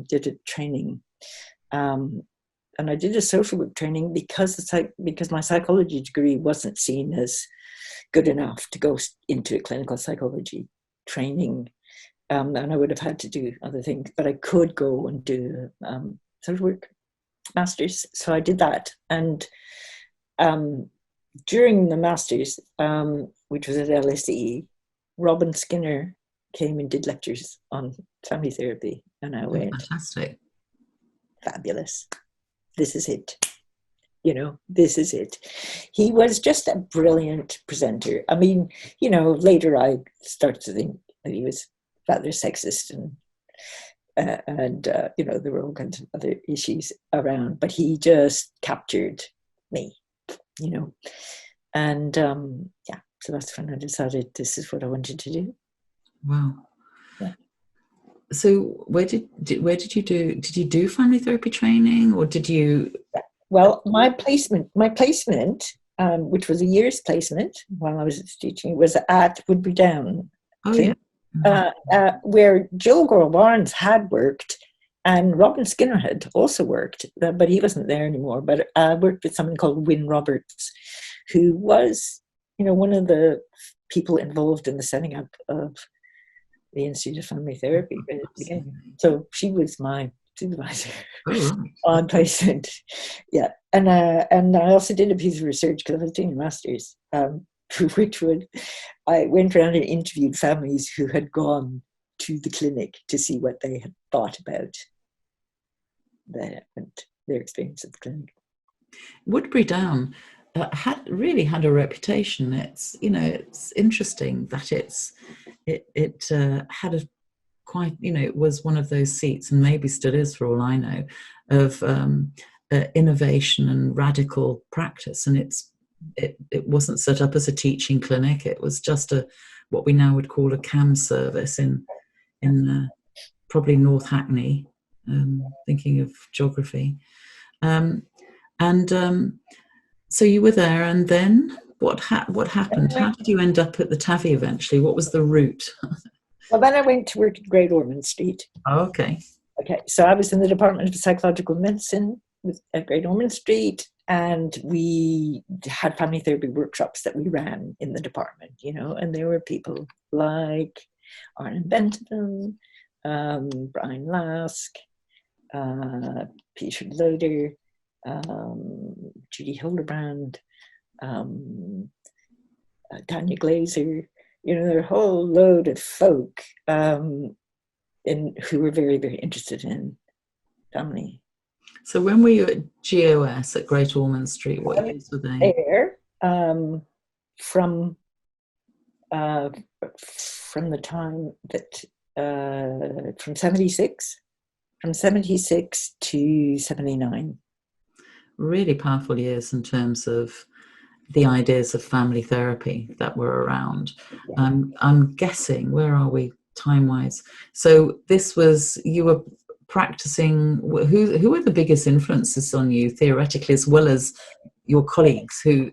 did a training and I did a social work training because my psychology degree wasn't seen as good enough to go into a clinical psychology training, and I would have had to do other things, but I could go and do social work masters. So I did that, and during the masters, which was at LSE, Robin Skinner came and did lectures on family therapy, and I went, fantastic, fabulous, this is it. This is it. He was just a brilliant presenter. I mean, later I started to think that he was rather sexist, and there were all kinds of other issues around, but he just captured me, and so that's when I decided this is what I wanted to do. Wow. Yeah. So where did you do family therapy training, or did you? Well, my placement, which was a year's placement while I was teaching, was at Woodbury Down Clinic, where Joe Gore-Barnes had worked, and Robin Skinner had also worked, but he wasn't there anymore. But I worked with someone called Wynne Roberts, who was, one of the people involved in the setting up of the Institute of Family Therapy. So she was my supervisor on placement. Yeah. And I also did a piece of research because I was doing a master's, which I went around and interviewed families who had gone to the clinic to see what they had thought about their experience of the clinic. Woodbury Down had a reputation. It's interesting that it had a quite, it was one of those seats, and maybe still is for all I know, of innovation and radical practice. And it wasn't set up as a teaching clinic. It was just what we now would call a CAM service in probably North Hackney, thinking of geography. So you were there, and then what happened? How did you end up at the TAVI eventually? What was the route? Well, then I went to work at Great Ormond Street. Oh, okay. Okay, so I was in the Department of Psychological Medicine at Great Ormond Street, and we had family therapy workshops that we ran in the department, and there were people like Arlen Benton, Brian Lask, Peter Loader, Judy Hildebrand, Tanya Glazer, there are a whole load of folk who were very, very interested in family. So when were you at GOS at Great Ormond Street? What years were they? There, from the time that from 76 to 79. Really powerful years in terms of the ideas of family therapy that were around. Yeah. I'm guessing, where are we time-wise? So this was, you were practicing, who were the biggest influences on you theoretically, as well as your colleagues who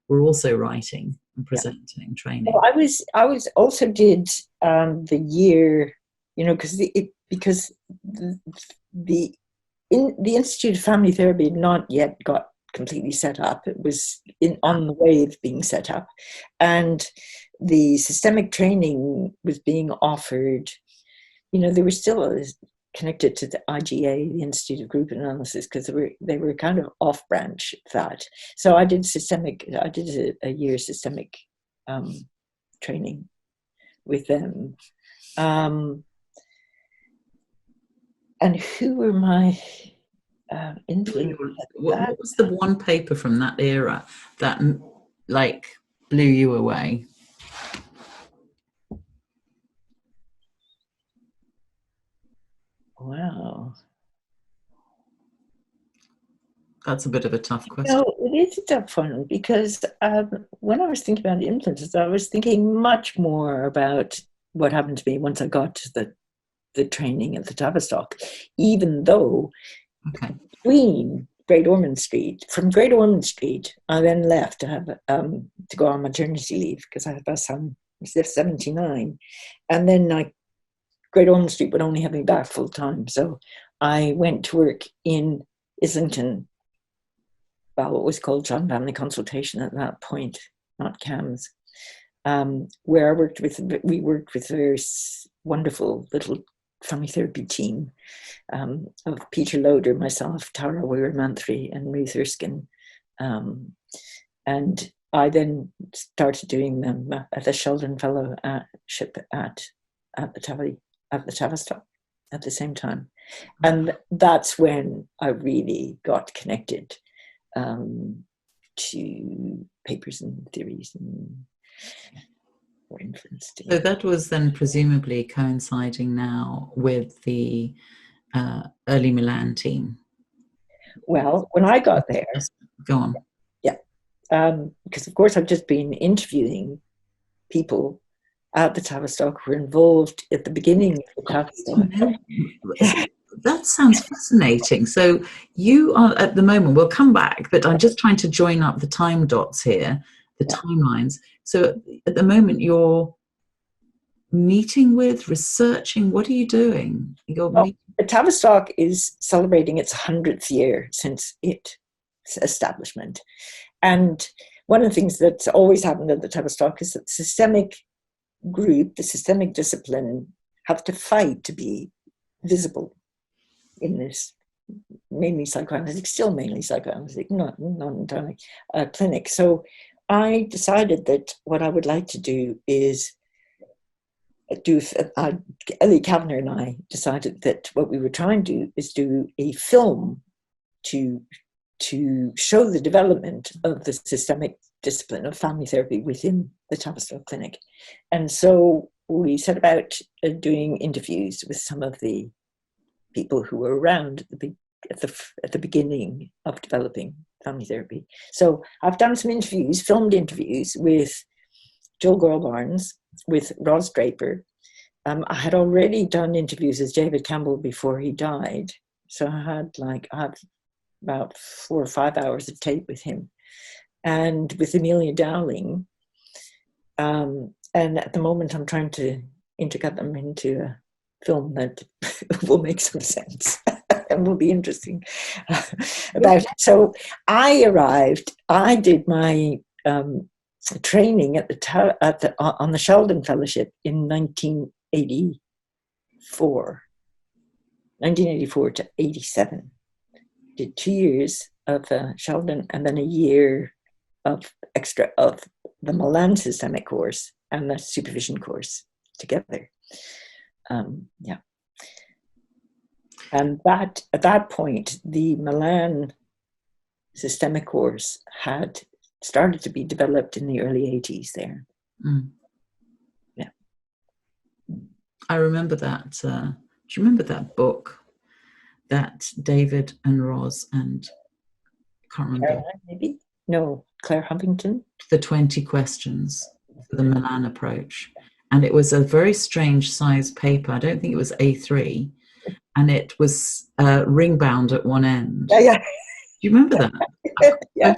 were also writing and presenting training? Well, I was also did the year, because the Institute of Family Therapy had not yet got completely set up. It was on the way of being set up, and the systemic training was being offered. They were still connected to the IGA, the Institute of Group Analysis, because they were kind of off branch of that. So I did a year systemic training with them. And who were my influences? What was the one paper from that era that blew you away? Wow. That's a bit of a tough question. It is a tough one, because when I was thinking about influences, I was thinking much more about what happened to me once I got to the training at the Tavistock, even though between from Great Ormond Street, I then left to have to go on maternity leave because I had my son. I was 79, and then Great Ormond Street would only have me back full time, so I went to work in Islington, well, what was called John Family Consultation at that point, not CAMS, where we worked with a very wonderful little family therapy team of Peter Loader, myself, Tara Weir-Manthry, and Ruth Erskine. And I then started doing them at the Sheldon Fellowship at the Tavistock at the same time. And that's when I really got connected to papers and theories and were influenced. So that was then presumably coinciding now with the early Milan team. Well, when I got there, go on. Yeah, because of course I've just been interviewing people at the Tavistock who were involved at the beginning of the Tavistock. That sounds fascinating. So you are at the moment, we'll come back, but I'm just trying to join up the time dots here, the timelines. So at the moment you're meeting with, researching, what are you doing? The Tavistock is celebrating its 100th year since its establishment. And one of the things that's always happened at the Tavistock is that the systemic group, the systemic discipline, have to fight to be visible in this mainly psychoanalytic, still mainly psychoanalytic, not entirely clinic. So I decided that what I would like to do is Ellie Kavanagh and I decided that what we were trying to do is do a film to show the development of the systemic discipline of family therapy within the Tavistock Clinic. And so we set about doing interviews with some of the people who were around at the beginning of developing family therapy. So I've done some interviews, filmed interviews with Joel Goyle-Barnes, with Roz Draper. I had already done interviews with David Campbell before he died. So I had about 4 or 5 hours of tape with him, and with Amelia Dowling. And at the moment I'm trying to intercut them into a film that will make some sense and will be interesting about it. So I did my training on the Sheldon Fellowship in 1984 to 87. Did 2 years of Sheldon and then a year of extra of the Milan systemic course and the supervision course together. And that at that point, the Milan systemic course had started to be developed in the early 80s there. Yeah. I remember that. Do you remember that book that David and Roz and I can't remember. Caroline, maybe? No, Claire Huffington. The 20 questions for the Milan approach. And it was a very strange size paper. I don't think it was A3. And it was ring bound at one end. Yeah. Do you remember that? Yeah.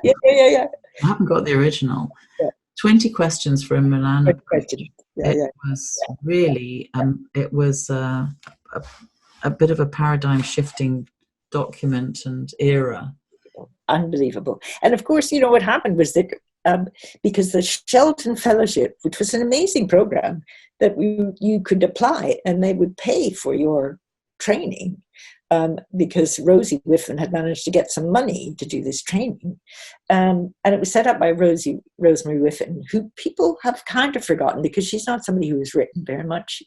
I haven't got the original. Yeah. 20 questions for a Milan approach. It was really, it was a bit of a paradigm shifting document and era. Unbelievable. And of course, what happened was that because the Sheldon Fellowship, which was an amazing program that you could apply and they would pay for your training, because Rosie Whiffen had managed to get some money to do this training. And it was set up by Rosemary Whiffen, who people have kind of forgotten because she's not somebody who has written very much,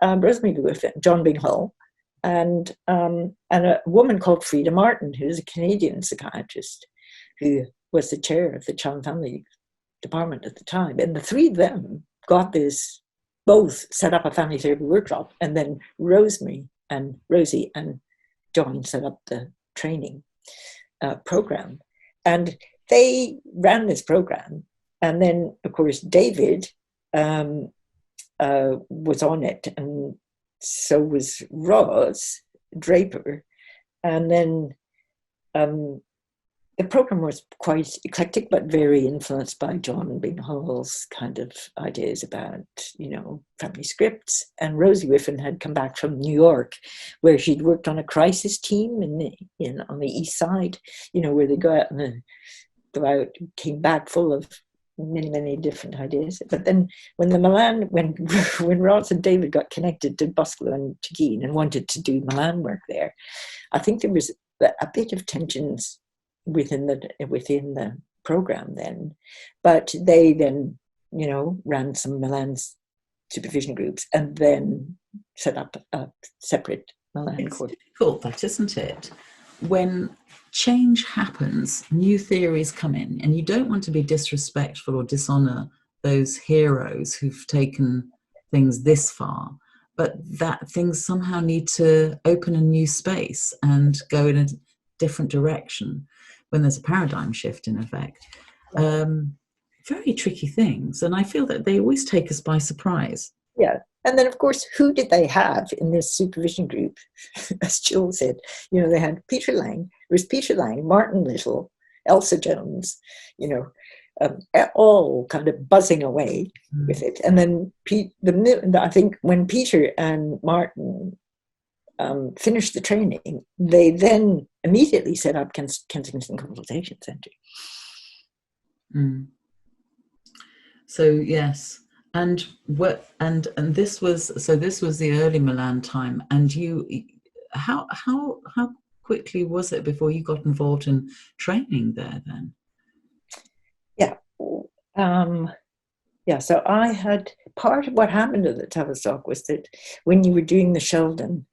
Rosemary Whiffen, John Bing Hull, and a woman called Frida Martin, who's a Canadian psychiatrist who was the chair of the Child and Family Department at the time. And the three of them got this, both set up a family therapy workshop, and then Rosie and John set up the training program. And they ran this program. And then, of course, David was on it, and so was Roz Draper. And then the program was quite eclectic, but very influenced by John Bean Hall's kind of ideas about, family scripts. And Rosie Whiffen had come back from New York, where she'd worked on a crisis team on the East Side, where they go out came back full of many, many different ideas. But then when when Ross and David got connected to Bosco and to Keane and wanted to do Milan work there, I think there was a bit of tensions within the program then, but they then ran some Milan's supervision groups and then set up a separate Milan course. It's difficult, that, isn't it? When change happens, new theories come in, and you don't want to be disrespectful or dishonor those heroes who've taken things this far, but that things somehow need to open a new space and go in a different direction when there's a paradigm shift in effect. Very tricky things, and I feel that they always take us by surprise. Yeah. And then, of course, who did they have in this supervision group? As Jill said, they had Peter Lang. It was Peter Lang, Martin Little, Elsa Jones, all kind of buzzing away with it. And then I think when Peter and Martin finished the training, they then immediately set up Kensington Consultation Centre. So yes, and this was the early Milan time. And how quickly was it before you got involved in training there then? Yeah. So I had, part of what happened at the Tavistock was that when you were doing the Sheldon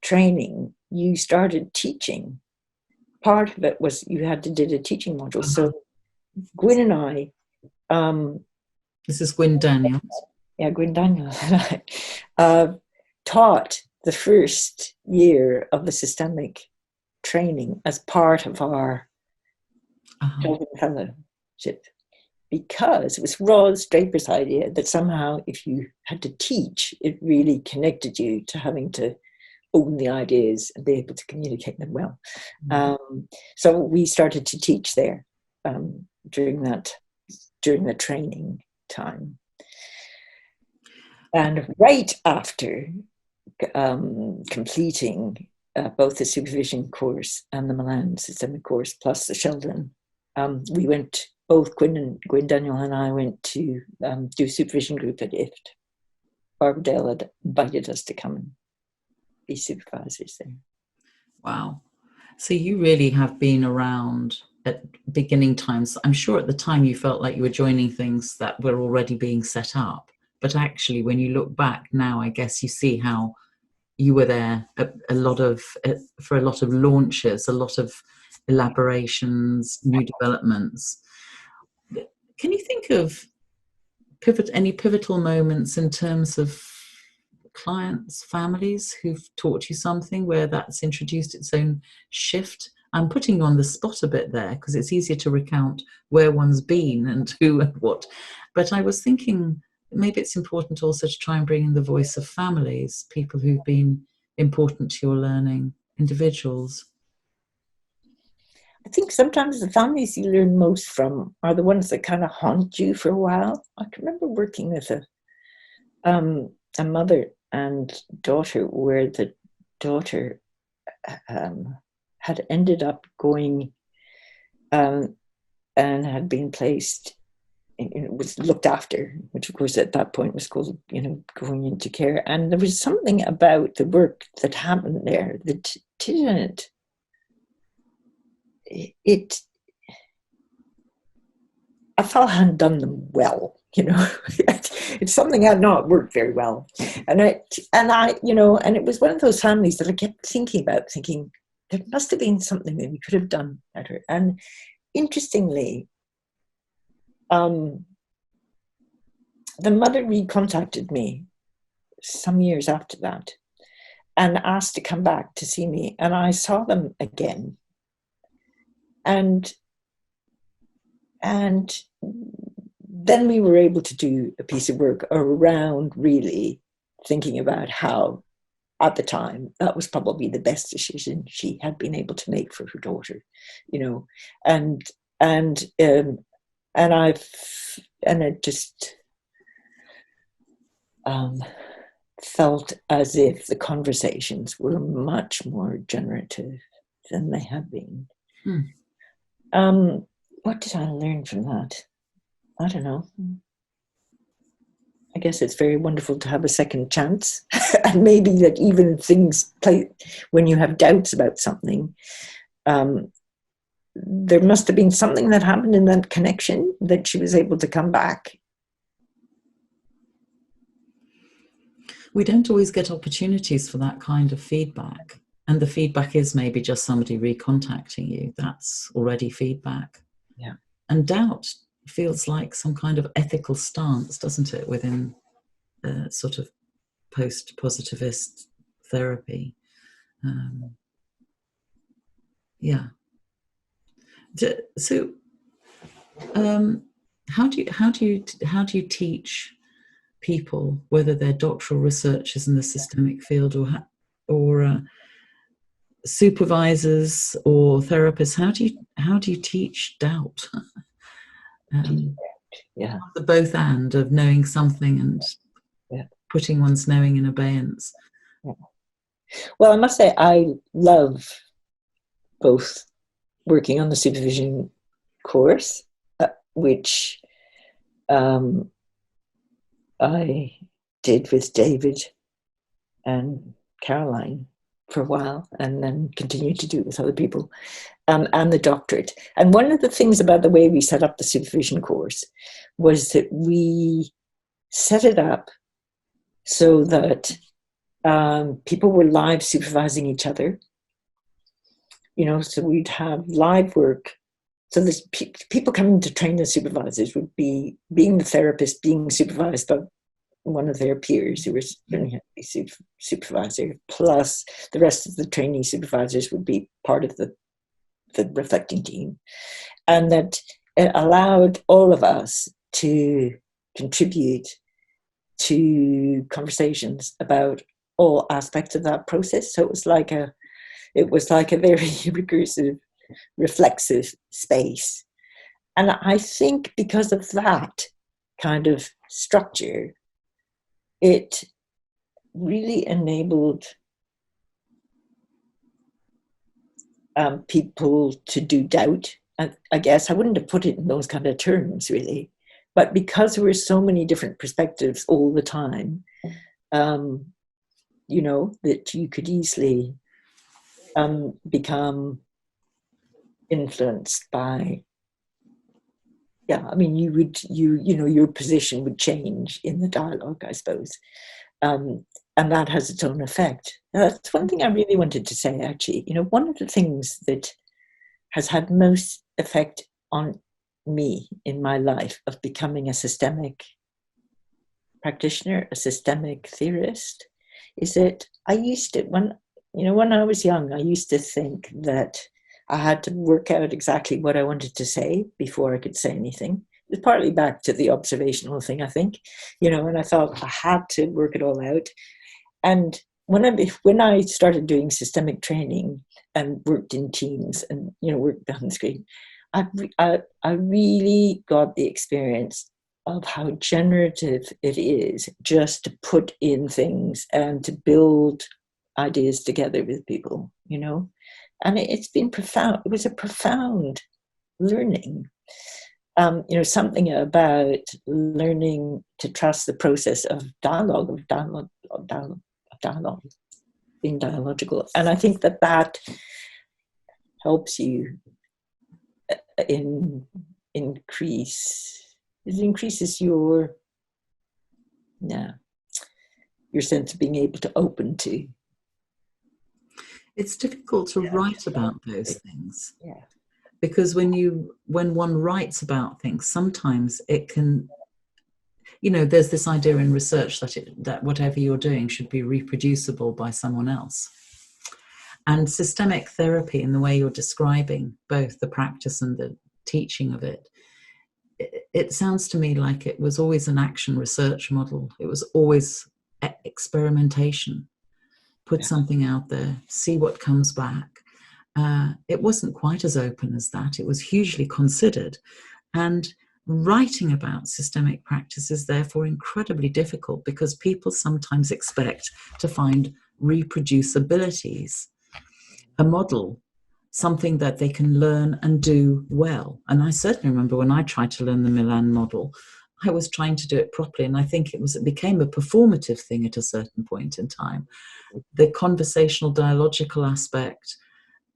training, you started teaching. Part of it was you had to do a teaching module. So Gwyn and I, this is Gwyn Daniels. Yeah, Gwyn Daniels and I taught the first year of the systemic training as part of our Sheldon fellowship, because it was Roz Draper's idea that somehow if you had to teach, it really connected you to having to own the ideas and be able to communicate them well. So we started to teach there during the training time. And right after completing both the supervision course and the Milan systemic course, plus the Sheldon, we went, both Gwyn Daniel and I went to do supervision group at IFT. Barbara Dale had invited us to come and be supervisors there. Wow. So you really have been around at beginning times. I'm sure at the time you felt like you were joining things that were already being set up. But actually, when you look back now, I guess you see how you were there for a lot of launches, a lot of elaborations, new developments. Can you think of any pivotal moments in terms of clients, families who've taught you something where that's introduced its own shift? I'm putting you on the spot a bit there because it's easier to recount where one's been and who and what. But I was thinking maybe it's important also to try and bring in the voice of families, people who've been important to your learning, individuals. I think sometimes the families you learn most from are the ones that kind of haunt you for a while. I can remember working with a mother and daughter where the daughter had ended up going and had been placed, it was looked after, which of course at that point was called, going into care. And there was something about the work that happened there that didn't, I felt I hadn't done them well, It's something had not worked very well. And it was one of those families that I kept thinking there must have been something that we could have done better. And interestingly, the mother recontacted me some years after that and asked to come back to see me. And I saw them again. And then we were able to do a piece of work around really thinking about how at the time, that was probably the best decision she had been able to make for her daughter, you know, and and um, and it just felt as if the conversations were much more generative than they had been. What did I learn from that? I don't know. I guess it's very wonderful to have a second chance. And maybe that even things play, when you have doubts about something, there must have been something that happened in that connection that she was able to come back. We don't always get opportunities for that kind of feedback. And the feedback is maybe just somebody recontacting you. That's already feedback. Yeah. And doubt feels like some kind of ethical stance, doesn't it, within sort of post-positivist therapy. Yeah. So, how do you teach people, whether they're doctoral researchers in the systemic field or supervisors or therapists? How do you teach doubt? Yeah, the both and of knowing something and putting one's knowing in abeyance. Yeah. Well, I must say I love both working on the supervision course, which I did with David and Caroline for a while, and then continued to do it with other people, and the doctorate. And one of the things about the way we set up the supervision course was that we set it up so that people were live supervising each other. You know, so we'd have live work. So there's people coming to train the supervisors would be being the therapist, being supervised by one of their peers who was learning how to be supervisor, plus the rest of the trainee supervisors would be part of the reflecting team. And that it allowed all of us to contribute to conversations about all aspects of that process. So it was like a very recursive, reflexive space. And I think because of that kind of structure, it really enabled people to do doubt. I guess I wouldn't have put it in those kind of terms, really. But because there were so many different perspectives all the time, you know, that you could easily become influenced by, I mean, you know, your position would change in the dialogue, I suppose. And that has its own effect. Now, that's one thing I really wanted to say, actually. You know, one of the things that has had most effect on me in my life of becoming a systemic practitioner, a systemic theorist, is that I used to, when I was young, I used to think that I had to work out exactly what I wanted to say before I could say anything. It's partly back to the observational thing, I think, you know, and I thought I had to work it all out. And when I started doing systemic training and worked in teams and, you know, worked behind the screen, I really got the experience of how generative it is just to put in things and to build ideas together with people, you know. And it's been profound. It was a profound learning. You know, something about learning to trust the process of dialogue, being dialogical. And I think that helps you increases your sense of being able to open to. It's difficult to write about those things. Yeah. Because when one writes about things, sometimes it can, you know, there's this idea in research that whatever you're doing should be reproducible by someone else. And systemic therapy, in the way you're describing both the practice and the teaching of it sounds to me like it was always an action research model. It was always experimentation. put something out there, see what comes back. It wasn't quite as open as that. It was hugely considered. And writing about systemic practice is therefore incredibly difficult because people sometimes expect to find reproducibilities, a model, something that they can learn and do well. And I certainly remember when I tried to learn the Milan model, I was trying to do it properly. And I think it became a performative thing at a certain point in time. The conversational dialogical aspect,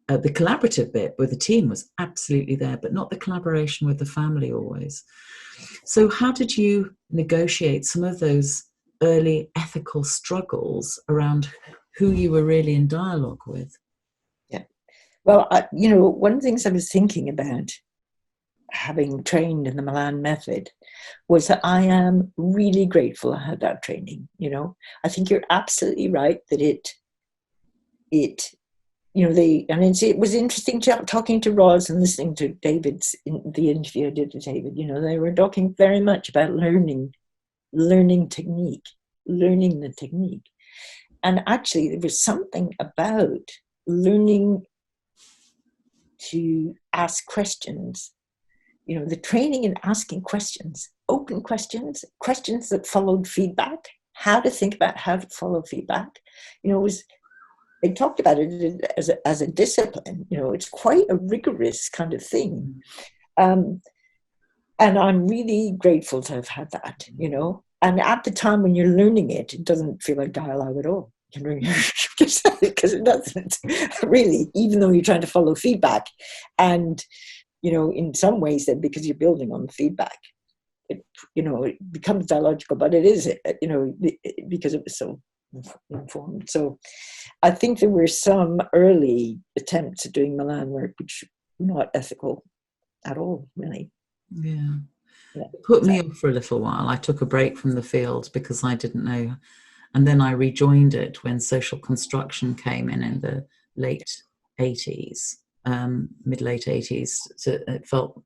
the collaborative bit with the team was absolutely there, but not the collaboration with the family always. So how did you negotiate some of those early ethical struggles around who you were really in dialogue with? Yeah. Well, one of the things I was thinking about, having trained in the Milan method, was that I am really grateful I had that training. I think you're absolutely right that it was interesting talking to Roz and listening to the interview I did to David. They were talking very much about learning technique, learning the technique. And actually there was something about learning to ask questions, the training in asking questions, open questions, questions that followed feedback, how to think about how to follow feedback. They talked about it as a discipline. It's quite a rigorous kind of thing. And I'm really grateful to have had that, And at the time when you're learning it, it doesn't feel like dialogue at all. Because it doesn't really, even though you're trying to follow feedback. And, in some ways then, because you're building on feedback, it becomes dialogical, but it is, because it was so informed. So I think there were some early attempts at doing Milan work which were not ethical at all, really. Yeah. It put me off for a little while. I took a break from the field because I didn't know. And then I rejoined it when social construction came in the late 80s, mid-late 80s. So it felt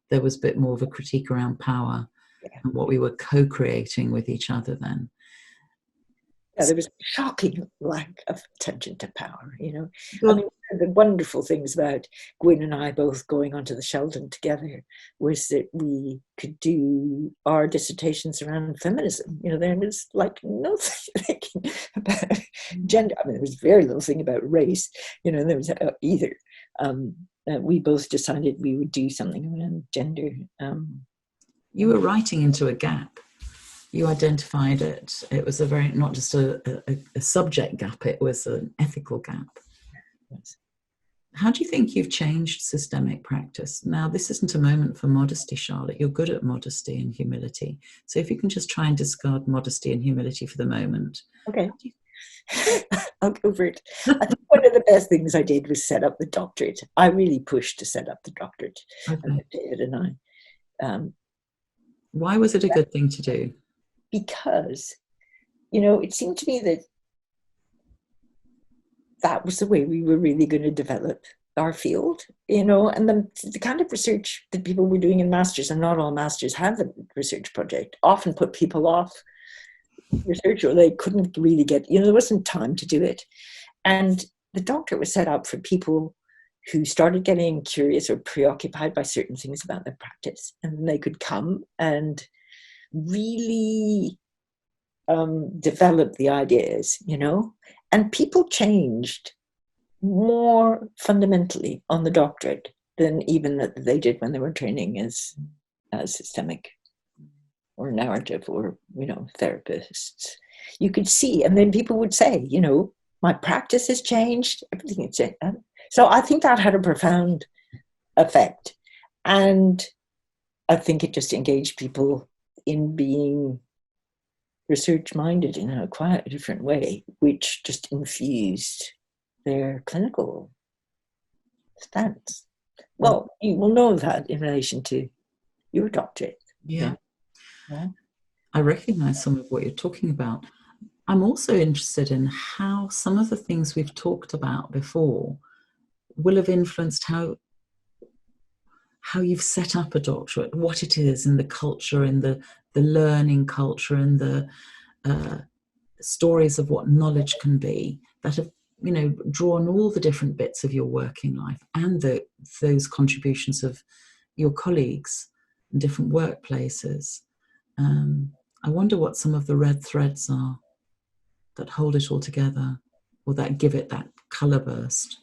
there was a bit more of a critique around power and what we were co-creating with each other then. Yeah, there was a shocking lack of attention to power, one of the wonderful things about Gwyn and I both going onto the Sheldon together was that we could do our dissertations around feminism. There was like nothing thinking about gender. I mean, there was very little thing about race, there was either. We both decided we would do something around gender. You were writing into a gap. You identified it. It was not just a subject gap, it was an ethical gap. Yes. How do you think you've changed systemic practice? Now, this isn't a moment for modesty, Charlotte. You're good at modesty and humility. So if you can just try and discard modesty and humility for the moment. Okay. I'll go for it. I think one of the best things I did was set up the doctorate. I really pushed to set up the doctorate. Okay. David and I. Why was it a good thing to do? Because, it seemed to me that was the way we were really going to develop our field, and the kind of research that people were doing in masters, and not all masters have a research project, often put people off research, or they couldn't really get, there wasn't time to do it. And the doctorate was set up for people who started getting curious or preoccupied by certain things about their practice, and then they could come and really develop the ideas, and people changed more fundamentally on the doctorate than even that they did when they were training as systemic or narrative or, therapists. You could see, and then people would say, my practice has changed, everything had changed. So I think that had a profound effect. And I think it just engaged people in being research-minded in a quite different way, which just infused their clinical stance. Well, you will know that in relation to your doctorate. Yeah. I recognize some of what you're talking about. I'm also interested in how some of the things we've talked about before will have influenced how you've set up a doctorate, what it is in the culture, in the learning culture, and the stories of what knowledge can be. that have, drawn all the different bits of your working life and those contributions of your colleagues in different workplaces. I wonder what some of the red threads are that hold it all together, or that give it that colour burst.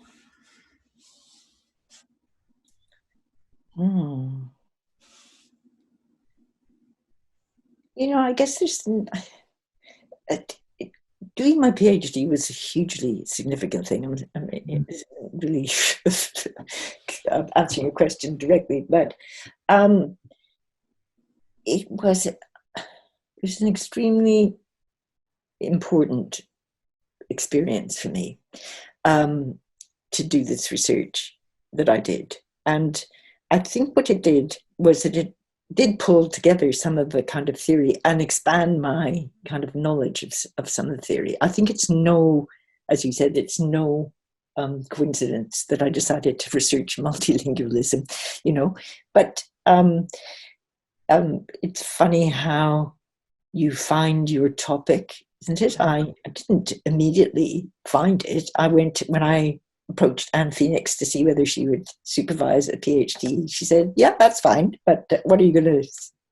I guess there's doing my PhD was a hugely significant thing. I mean, it's really answering your question directly, but it was an extremely important experience for me to do this research that I did. And I think what it did was that it did pull together some of the kind of theory and expand my kind of knowledge of some of the theory. I think it's as you said, it's no coincidence that I decided to research multilingualism, but it's funny how you find your topic, isn't it? I didn't immediately find it. When I approached Anne Phoenix to see whether she would supervise a PhD. She said, yeah, that's fine, but what are you going to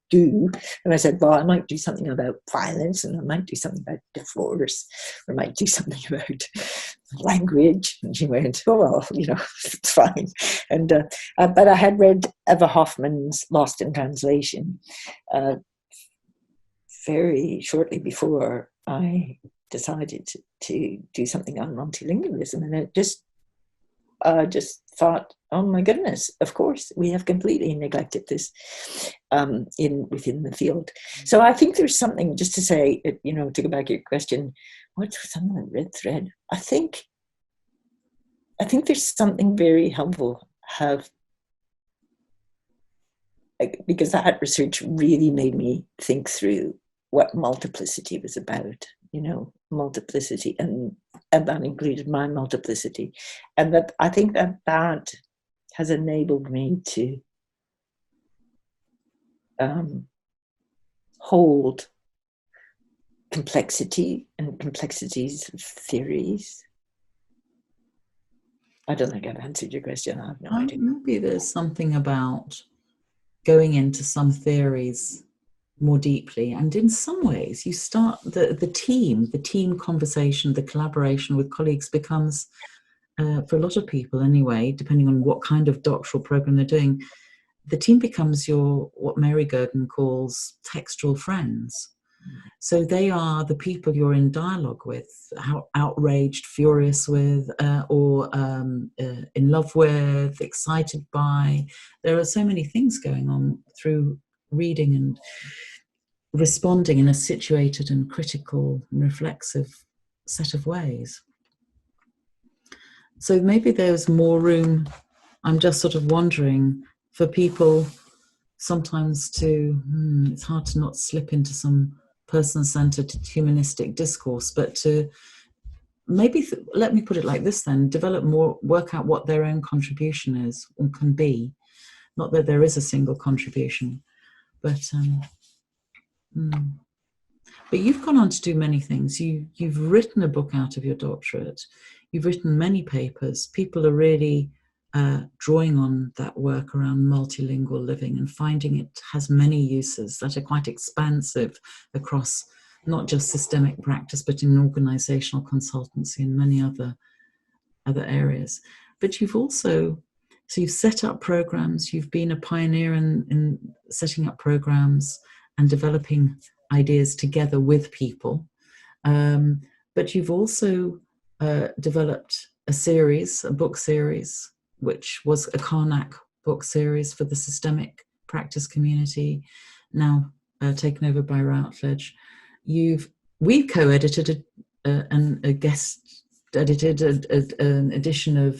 do? And I said, well, I might do something about violence, and I might do something about divorce, or I might do something about language. And she went, oh, well, it's fine. And but I had read Eva Hoffman's Lost in Translation very shortly before I decided to do something on multilingualism, and it just thought, oh my goodness, of course, we have completely neglected this within the field. So I think there's something, just to say, to go back to your question, what's some of the red thread? I think there's something very helpful because that research really made me think through what multiplicity was about, multiplicity, and that included my multiplicity. And that I think that has enabled me to hold complexity and complexities of theories. I don't think I've answered your question. I have no idea. Maybe there's something about going into some theories more deeply, and in some ways you start the team conversation, the collaboration with colleagues becomes, for a lot of people anyway, depending on what kind of doctoral program they're doing, the team becomes what Mary Gergen calls textual friends. So they are the people you're in dialogue with, outraged, furious with, or in love with, excited by. There are so many things going on through reading and responding in a situated and critical and reflexive set of ways. So maybe there's more room, I'm just sort of wondering, for people sometimes it's hard to not slip into some person-centered humanistic discourse, but to maybe, let me put it like this then, work out what their own contribution is or can be. Not that there is a single contribution, but you've gone on to do many things. You've written a book out of your doctorate. You've written many papers. People are really drawing on that work around multilingual living and finding it has many uses that are quite expansive across not just systemic practice, but in organizational consultancy and many other areas. But you've set up programs. You've been a pioneer in setting up programs and developing ideas together with people. But you've also developed a book series, which was a Karnak book series for the systemic practice community, now taken over by Routledge. We've co-edited a guest edited an edition of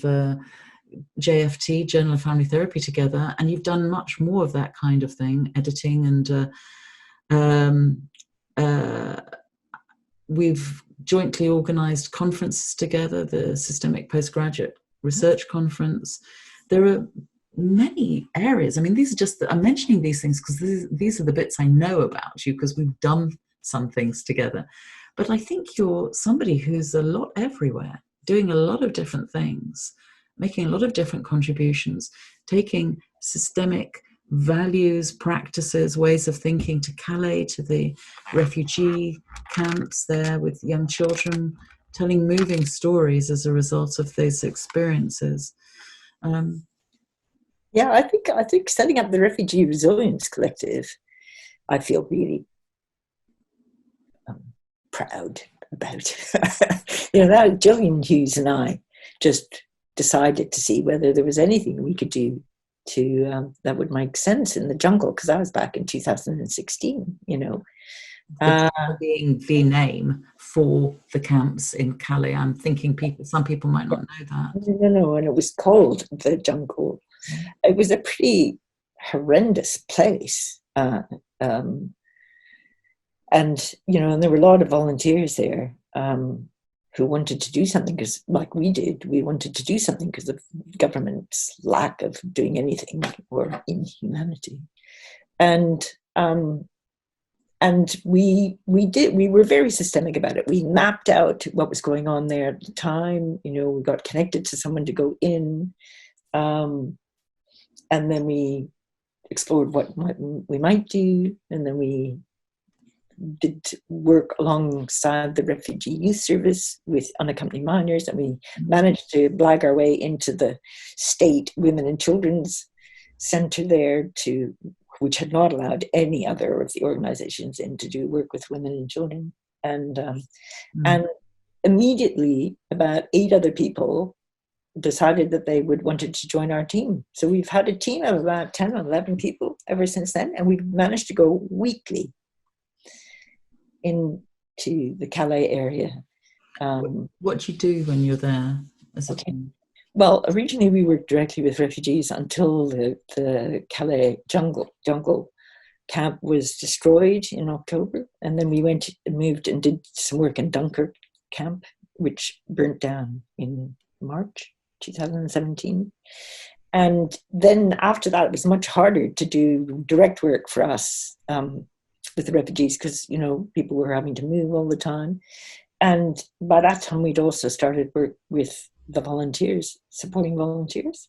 JFT, Journal of Family Therapy, together, and you've done much more of that kind of thing, editing, and we've jointly organized conferences together, the Systemic Postgraduate Research Conference. There are many areas. I mean, I'm mentioning these things because these are the bits I know about you, because we've done some things together. But I think you're somebody who's a lot everywhere, doing a lot of different things, making a lot of different contributions, taking systemic values, practices, ways of thinking to Calais, to the refugee camps there with young children, telling moving stories as a result of those experiences. Yeah, I think setting up the Refugee Resilience Collective, I feel really proud about. That Gillian Hughes and I just decided to see whether there was anything we could do to that would make sense in the jungle, because I was back in 2016. The jungle being the name for the camps in Calais. I'm thinking some people might not know that. No, and it was called the jungle. It was a pretty horrendous place. And there were a lot of volunteers there who wanted to do something, because, like we did, we wanted to do something because of government's lack of doing anything or inhumanity. And we were very systemic about it. We mapped out what was going on there at the time. We got connected to someone to go in, and then we explored what we might do, and then we did work alongside the Refugee Youth Service with unaccompanied minors, and we managed to blag our way into the state Women and Children's Centre there, which had not allowed any other of the organizations in to do work with women and children. And immediately about 8 other people decided that they wanted to join our team. So we've had a team of about 10 or 11 people ever since then, and we've managed to go weekly into the Calais area. What do you do when you're there as a team? Well, originally we worked directly with refugees until the Calais jungle camp was destroyed in October, and then we moved and did some work in Dunkirk camp, which burnt down in March 2017. And then after that, it was much harder to do direct work for us with the refugees, because people were having to move all the time. And by that time, we'd also started work with the volunteers, supporting volunteers.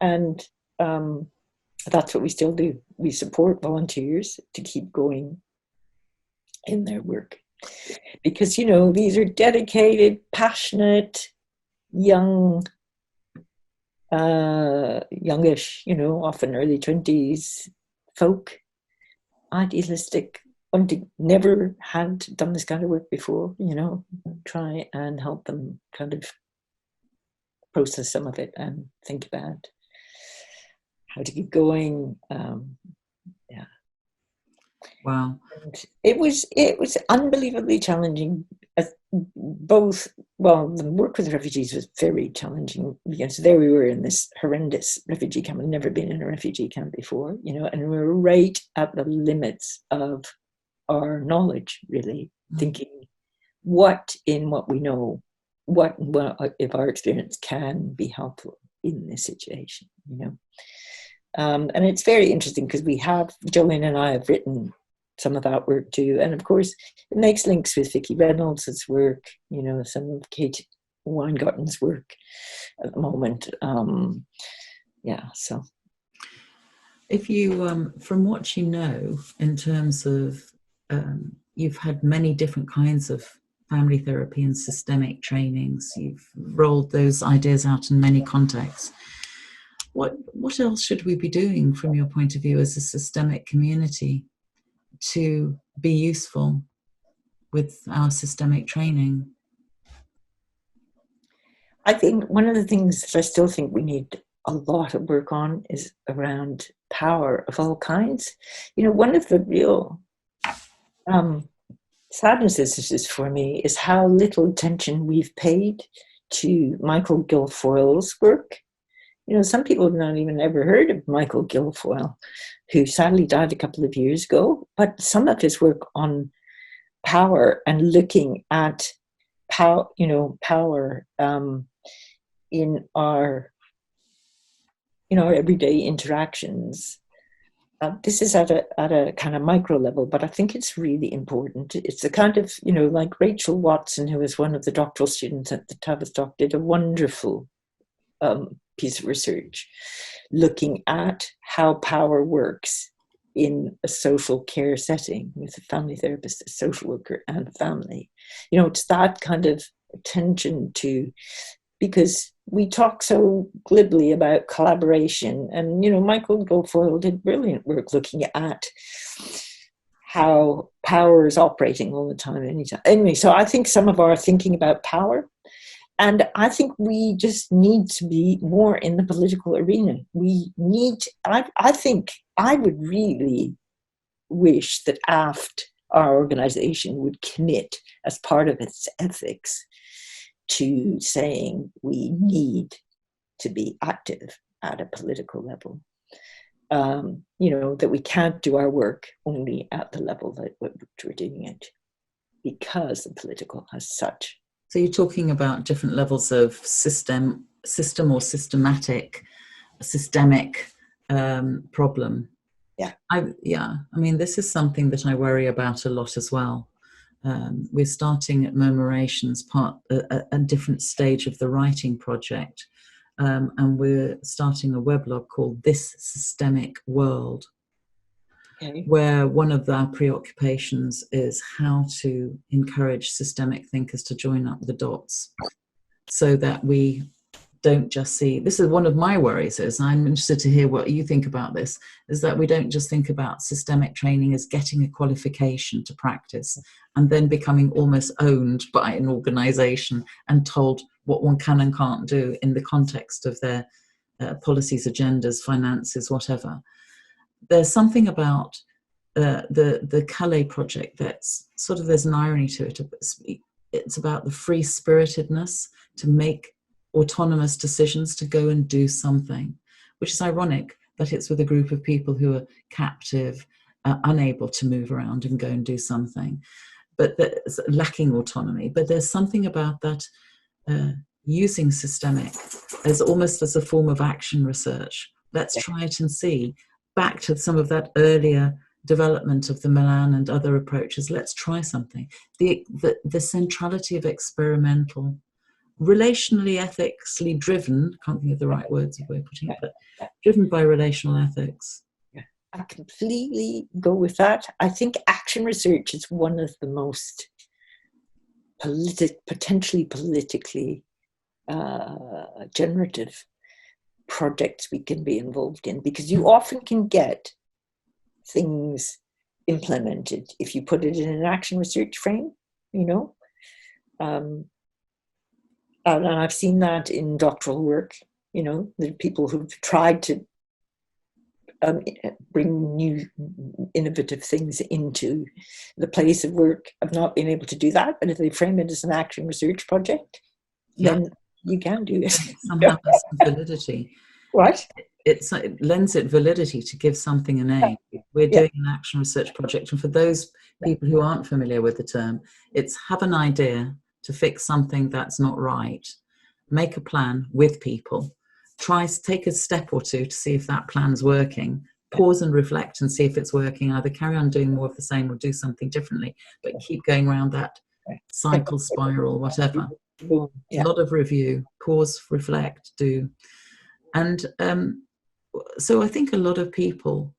And that's what we still do. We support volunteers to keep going in their work. Because, these are dedicated, passionate, youngish, often early 20s folk, idealistic, never had done this kind of work before, try and help them kind of process some of it and think about how to keep going. Wow. And it was unbelievably challenging. The work with refugees was very challenging, because there we were in this horrendous refugee camp. I'd never been in a refugee camp before, and we were right at the limits of our knowledge, really, thinking what we know, what if our experience can be helpful in this situation, and it's very interesting because Jolene and I have written some of that work too, and of course it makes links with Vicki Reynolds' work, some of Kate Weingarten's work at the moment. So if you from what you know in terms of you've had many different kinds of family therapy and systemic trainings, you've rolled those ideas out in many contexts. What else should we be doing from your point of view as a systemic community to be useful with our systemic training? I think one of the things that I still think we need a lot of work on is around power of all kinds. One of the real sadnesses for me is how little attention we've paid to Michael Guilfoyle's work. Some people have not even ever heard of Michael Guilfoyle, who sadly died a couple of years ago, but some of his work on power and looking at power in our everyday interactions This is at a kind of micro level, but I think it's really important. It's a kind of, like Rachel Watson, who was one of the doctoral students at the Tavistock, did a wonderful piece of research looking at how power works in a social care setting with a family therapist, a social worker, and a family. It's that kind of attention to, because we talk so glibly about collaboration, and Michael Guilfoyle did brilliant work looking at how power is operating all the time, anytime. Anyway, so I think some of our thinking about power, and I think we just need to be more in the political arena. We need, I think I would really wish that AFT, our organization, would commit as part of its ethics to saying we need to be active at a political level. That we can't do our work only at the level that we're doing it, because the political has such. So you're talking about different levels of system or systemic problem. Yeah. I mean, this is something that I worry about a lot as well. We're starting at Murmurations, a different stage of the writing project, and we're starting a weblog called This Systemic World, where one of our preoccupations is how to encourage systemic thinkers to join up the dots, so that we don't just see, this is one of my worries, is, and I'm interested to hear what you think about this, is that we don't just think about systemic training as getting a qualification to practice and then becoming almost owned by an organization and told what one can and can't do in the context of their policies, agendas, finances, whatever. There's something about the Calais project that's sort of, there's an irony to it. It's about the free-spiritedness to make autonomous decisions to go and do something, which is ironic that it's with a group of people who are captive, unable to move around and go and do something, but that's lacking autonomy. But there's something about that using systemic as almost as a form of action research. Let's try it and see. Back to some of that earlier development of the Milan and other approaches. Let's try something. The centrality of experimental, relationally, ethically driven, can't think of the right words of way of putting it, but driven by relational ethics. I completely go with that. I think action research is one of the most potentially politically generative projects we can be involved in, because you often can get things implemented if you put it in an action research frame, and I've seen that in doctoral work, the people who've tried to bring new innovative things into the place of work have not been able to do that. But if they frame it as an action research project, then you can do it. Somehow has some validity. What? It lends it validity to give something a name. We're doing an action research project. And for those people who aren't familiar with the term, it's have an idea to fix something that's not right, make a plan with people, take a step or two to see if that plan's working, pause and reflect and see if it's working, either carry on doing more of the same or do something differently, but keep going around that cycle, spiral, whatever. A lot of review, pause, reflect, do. And so I think a lot of people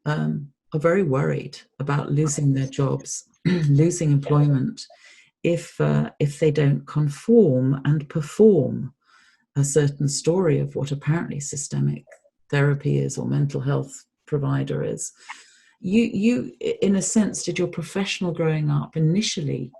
are very worried about losing their jobs, losing employment, if they don't conform and perform a certain story of what apparently systemic therapy is or mental health provider is. You in a sense, did your professional growing up initially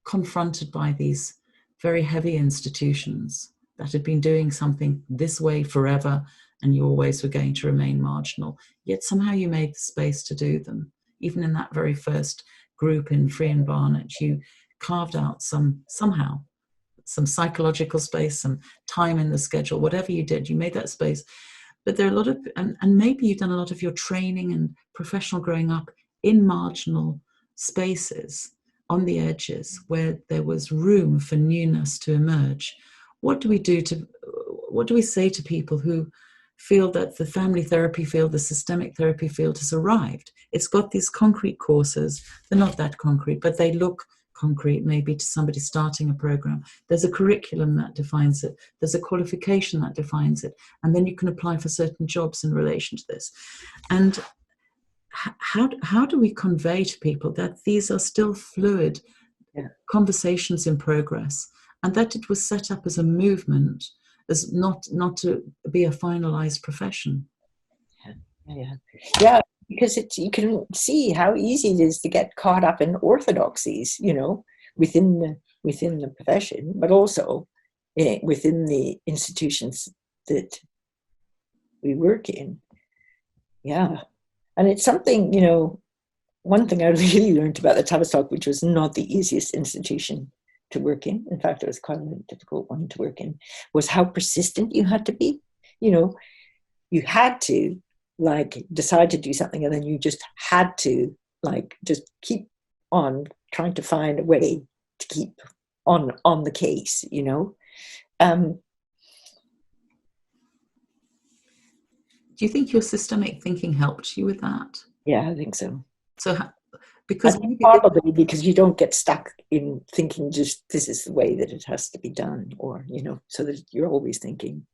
confronted by these very heavy institutions that had been doing something this way forever, and you always were going to remain marginal, yet somehow you made the space to do them. Even in that very first group in Free and Barnet, you carved out somehow some psychological space, some time in the schedule, whatever you did, you made that space. But there are a lot of, and maybe you've done a lot of your training and professional growing up in marginal spaces on the edges where there was room for newness to emerge. What do we say to people who feel that the family therapy field, the systemic therapy field has arrived. It's got these concrete courses. They're not that concrete, but they look concrete maybe to somebody starting a program. There's a curriculum that defines it. There's a qualification that defines it. And then you can apply for certain jobs in relation to this. And how do we convey to people that these are still fluid conversations in progress, and that it was set up as a movement, as not to be a finalized profession? Yeah, because you can see how easy it is to get caught up in orthodoxies, within the profession, but also within the institutions that we work in. Yeah, and it's something, one thing I really learned about the Tavistock, which was not the easiest institution to work in. In fact, it was quite a difficult one to work in, was how persistent you had to be. You had to decide to do something, and then you just had to just keep on trying to find a way to keep on the case. Do you think your systemic thinking helped you with that? Yeah, I think so. So, because probably because you don't get stuck in thinking just this is the way that it has to be done, or so that you're always thinking.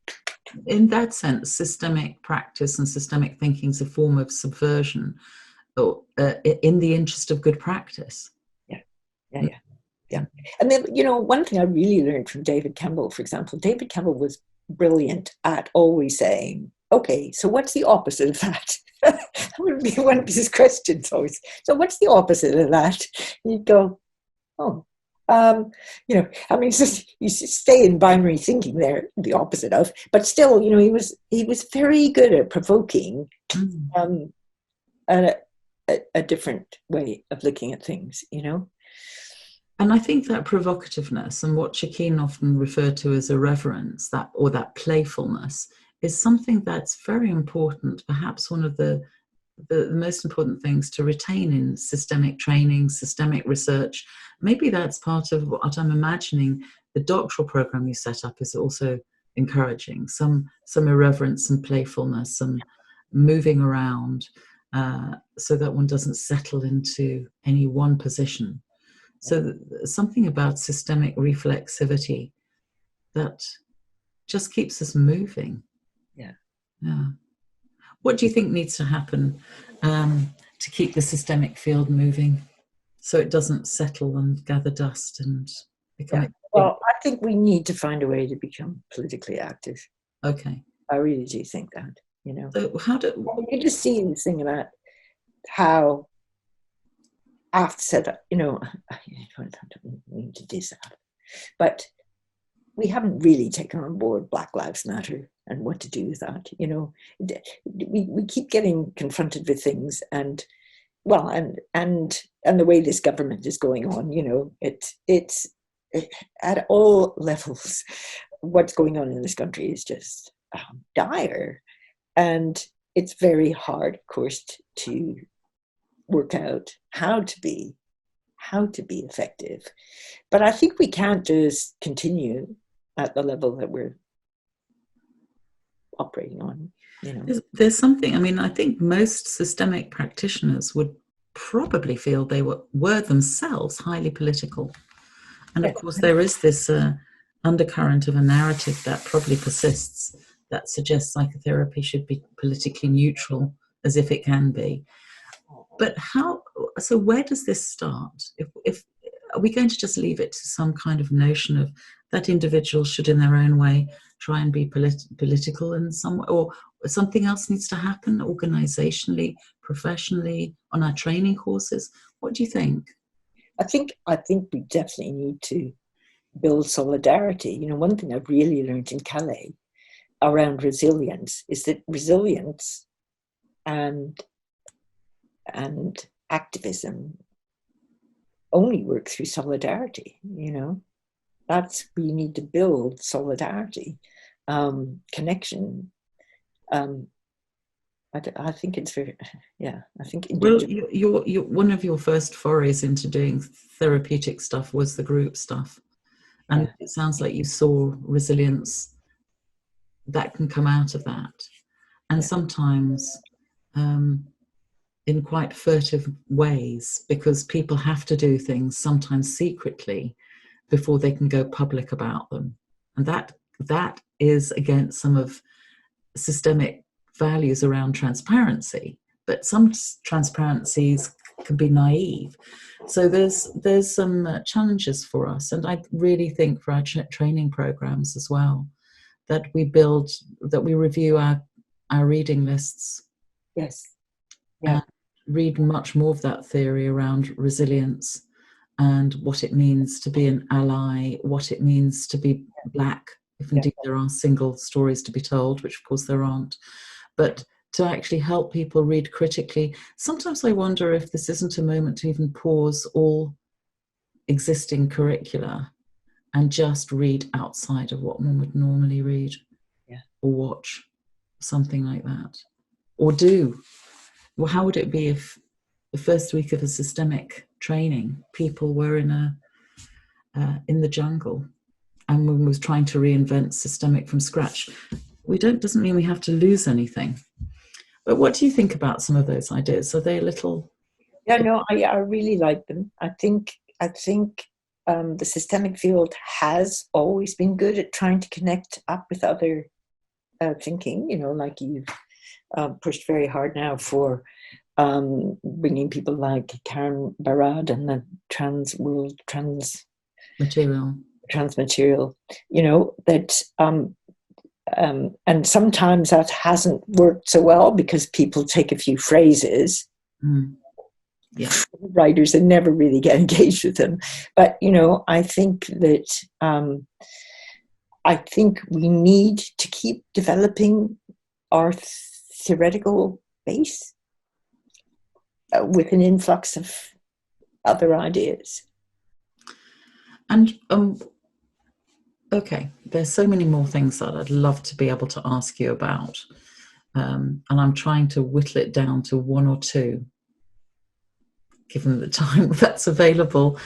In that sense, systemic practice and systemic thinking is a form of subversion, or in the interest of good practice. Yeah. And then, one thing I really learned from David Campbell, for example, David Campbell was brilliant at always saying, okay, so what's the opposite of that? That would be one of his questions always. So what's the opposite of that? And you'd go, you stay in binary thinking there, the opposite of, but still, he was very good at provoking a different way of looking at things, And I think that provocativeness and what Shakeen often referred to as irreverence, that playfulness, is something that's very important, perhaps one of the most important things to retain in systemic training, systemic research. Maybe that's part of what I'm imagining the doctoral program you set up is also encouraging, some irreverence and playfulness and moving around so that one doesn't settle into any one position. So something about systemic reflexivity that just keeps us moving. Yeah. What do you think needs to happen to keep the systemic field moving so it doesn't settle and gather dust and become... Well, I think we need to find a way to become politically active. Okay. I really do think that, So how do... You just see this thing about how I have to say that, I don't mean to do that, but we haven't really taken on board Black Lives Matter and what to do with that. We keep getting confronted with things, and the way this government is going on, it's at all levels. What's going on in this country is just dire, and it's very hard, of course, to work out how to be effective. But I think we can't just continue at the level that we're operating on. There's something, I think most systemic practitioners would probably feel they were themselves highly political. And of course there is this undercurrent of a narrative that probably persists that suggests psychotherapy should be politically neutral, as if it can be. But so where does this start? If are we going to just leave it to some kind of notion of that individuals should in their own way try and be political in some way, or something else needs to happen organizationally, professionally, on our training courses? What do you think? I think we definitely need to build solidarity. One thing I've really learned in Calais around resilience is that resilience and activism only work through solidarity. That's, we need to build solidarity, connection. I think it's very, I think. Well, your one of your first forays into doing therapeutic stuff was the group stuff. And it sounds like you saw resilience that can come out of that. and sometimes in quite furtive ways, because people have to do things sometimes secretly before they can go public about them. And that is against some of systemic values around transparency. But some transparencies can be naive. So there's some challenges for us. And I really think for our training programs as well, that we review our reading lists. Yes. Yeah. Read much more of that theory around resilience and what it means to be an ally, what it means to be Black, if indeed there are single stories to be told, which of course there aren't, but to actually help people read critically. Sometimes I wonder if this isn't a moment to even pause all existing curricula and just read outside of what one would normally read or watch, something like that. Or do. Well, how would it be if the first week of a systemic training, people were in the jungle and one was trying to reinvent systemic from scratch? Doesn't mean we have to lose anything. But what do you think about some of those ideas? Are they a little? Yeah, no, I really like them. I think the systemic field has always been good at trying to connect up with other thinking. Like you've pushed very hard now for bringing people like Karen Barad and the transmaterial, that and sometimes that hasn't worked so well because people take a few phrases, writers, and never really get engaged with them. But I think that I think we need to keep developing our theoretical base with an influx of other ideas. And okay, there's so many more things that I'd love to be able to ask you about, and I'm trying to whittle it down to one or two, given the time that's available.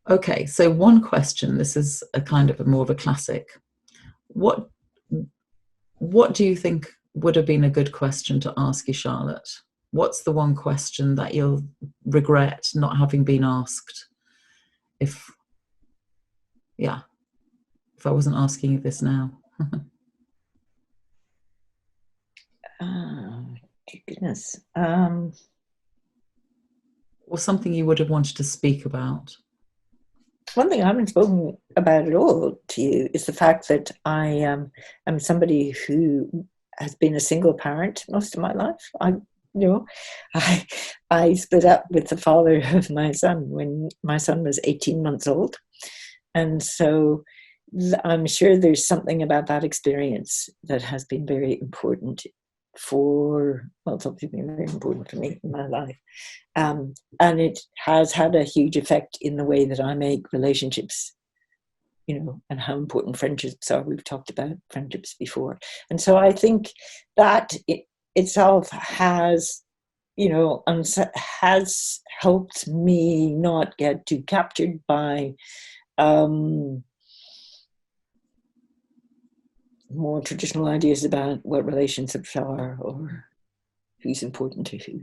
Okay, so one question. This is a kind of more of a classic. What do you think would have been a good question to ask you, Charlotte? What's the one question that you'll regret not having been asked if I wasn't asking you this now? Goodness. Or something you would have wanted to speak about? One thing I haven't spoken about at all to you is the fact that I am somebody who has been a single parent most of my life. I split up with the father of my son when my son was 18 months old. And so I'm sure there's something about that experience that has been very important it's obviously been very important for me in my life. And it has had a huge effect in the way that I make relationships, and how important friendships are. We've talked about friendships before. And so I think that it itself has, has helped me not get too captured by more traditional ideas about what relationships are or who's important to who.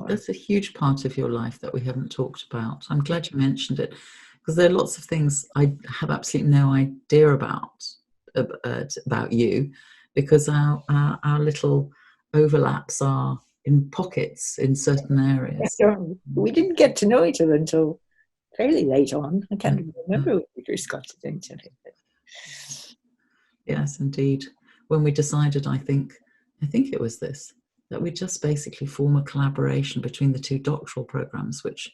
That's a huge part of your life that we haven't talked about. I'm glad you mentioned it, because there are lots of things I have absolutely no idea about you, because our little overlaps are in pockets in certain areas. We didn't get to know each other until fairly late on. I can't remember when we first got to know each other. Yes, indeed. When we decided, I think it was this, that we just basically form a collaboration between the two doctoral programs, which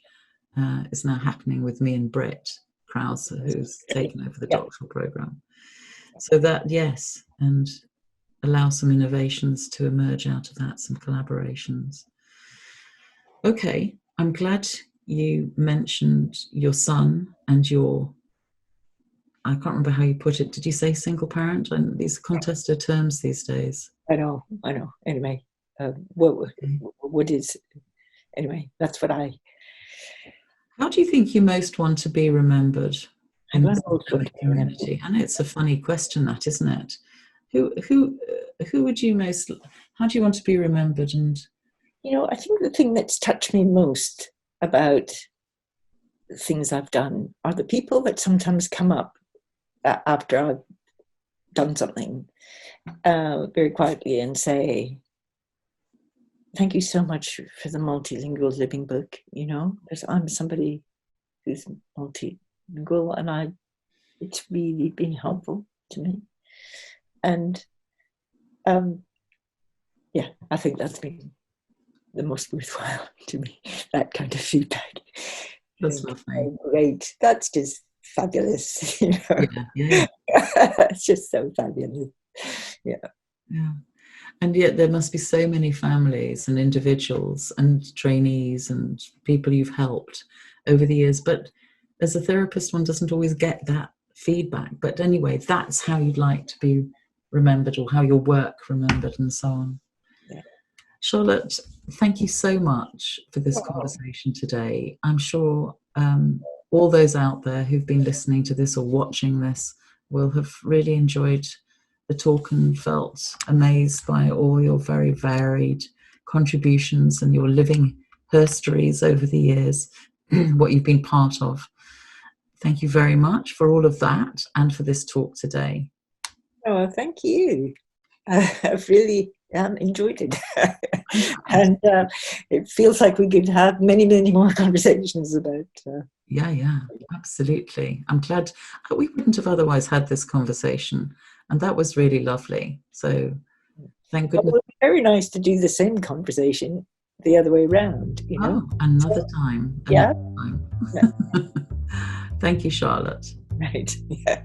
is now happening with me and Britt Krause, who's taken over the doctoral program. So that, yes, and allow some innovations to emerge out of that, some collaborations. Okay, I'm glad you mentioned your son and I can't remember how you put it. Did you say single parent? And these contested terms these days. I know. Anyway, what is? Anyway, that's what I. How do you think you most want to be remembered in the community? And it's a funny question, that, isn't it? Who would you most? How do you want to be remembered? And I think the thing that's touched me most about things I've done are the people that sometimes come up after I've done something very quietly and say, thank you so much for the multilingual living book, because I'm somebody who's multilingual and it's really been helpful to me. And I think that's been the most worthwhile to me, that kind of feedback. That's lovely. Oh, great. That's just fabulous. Yeah. It's just so fabulous. Yeah. And yet there must be so many families and individuals and trainees and people you've helped over the years. But as a therapist, one doesn't always get that feedback. But anyway, that's how you'd like to be remembered, or how your work remembered, and so on. Yeah. Charlotte, thank you so much for this conversation today. I'm sure all those out there who've been listening to this or watching this will have really enjoyed the talk and felt amazed by all your very varied contributions and your living histories over the years, what you've been part of. Thank you very much for all of that and for this talk today. Oh, thank you. I've really enjoyed it. And it feels like we could have many, many more conversations about. Yeah, absolutely. I'm glad we wouldn't have otherwise had this conversation. And that was really lovely. So thank goodness. Well, it would be very nice to do the same conversation the other way around, Another time. Yeah. Thank you, Charlotte. Right. Yeah.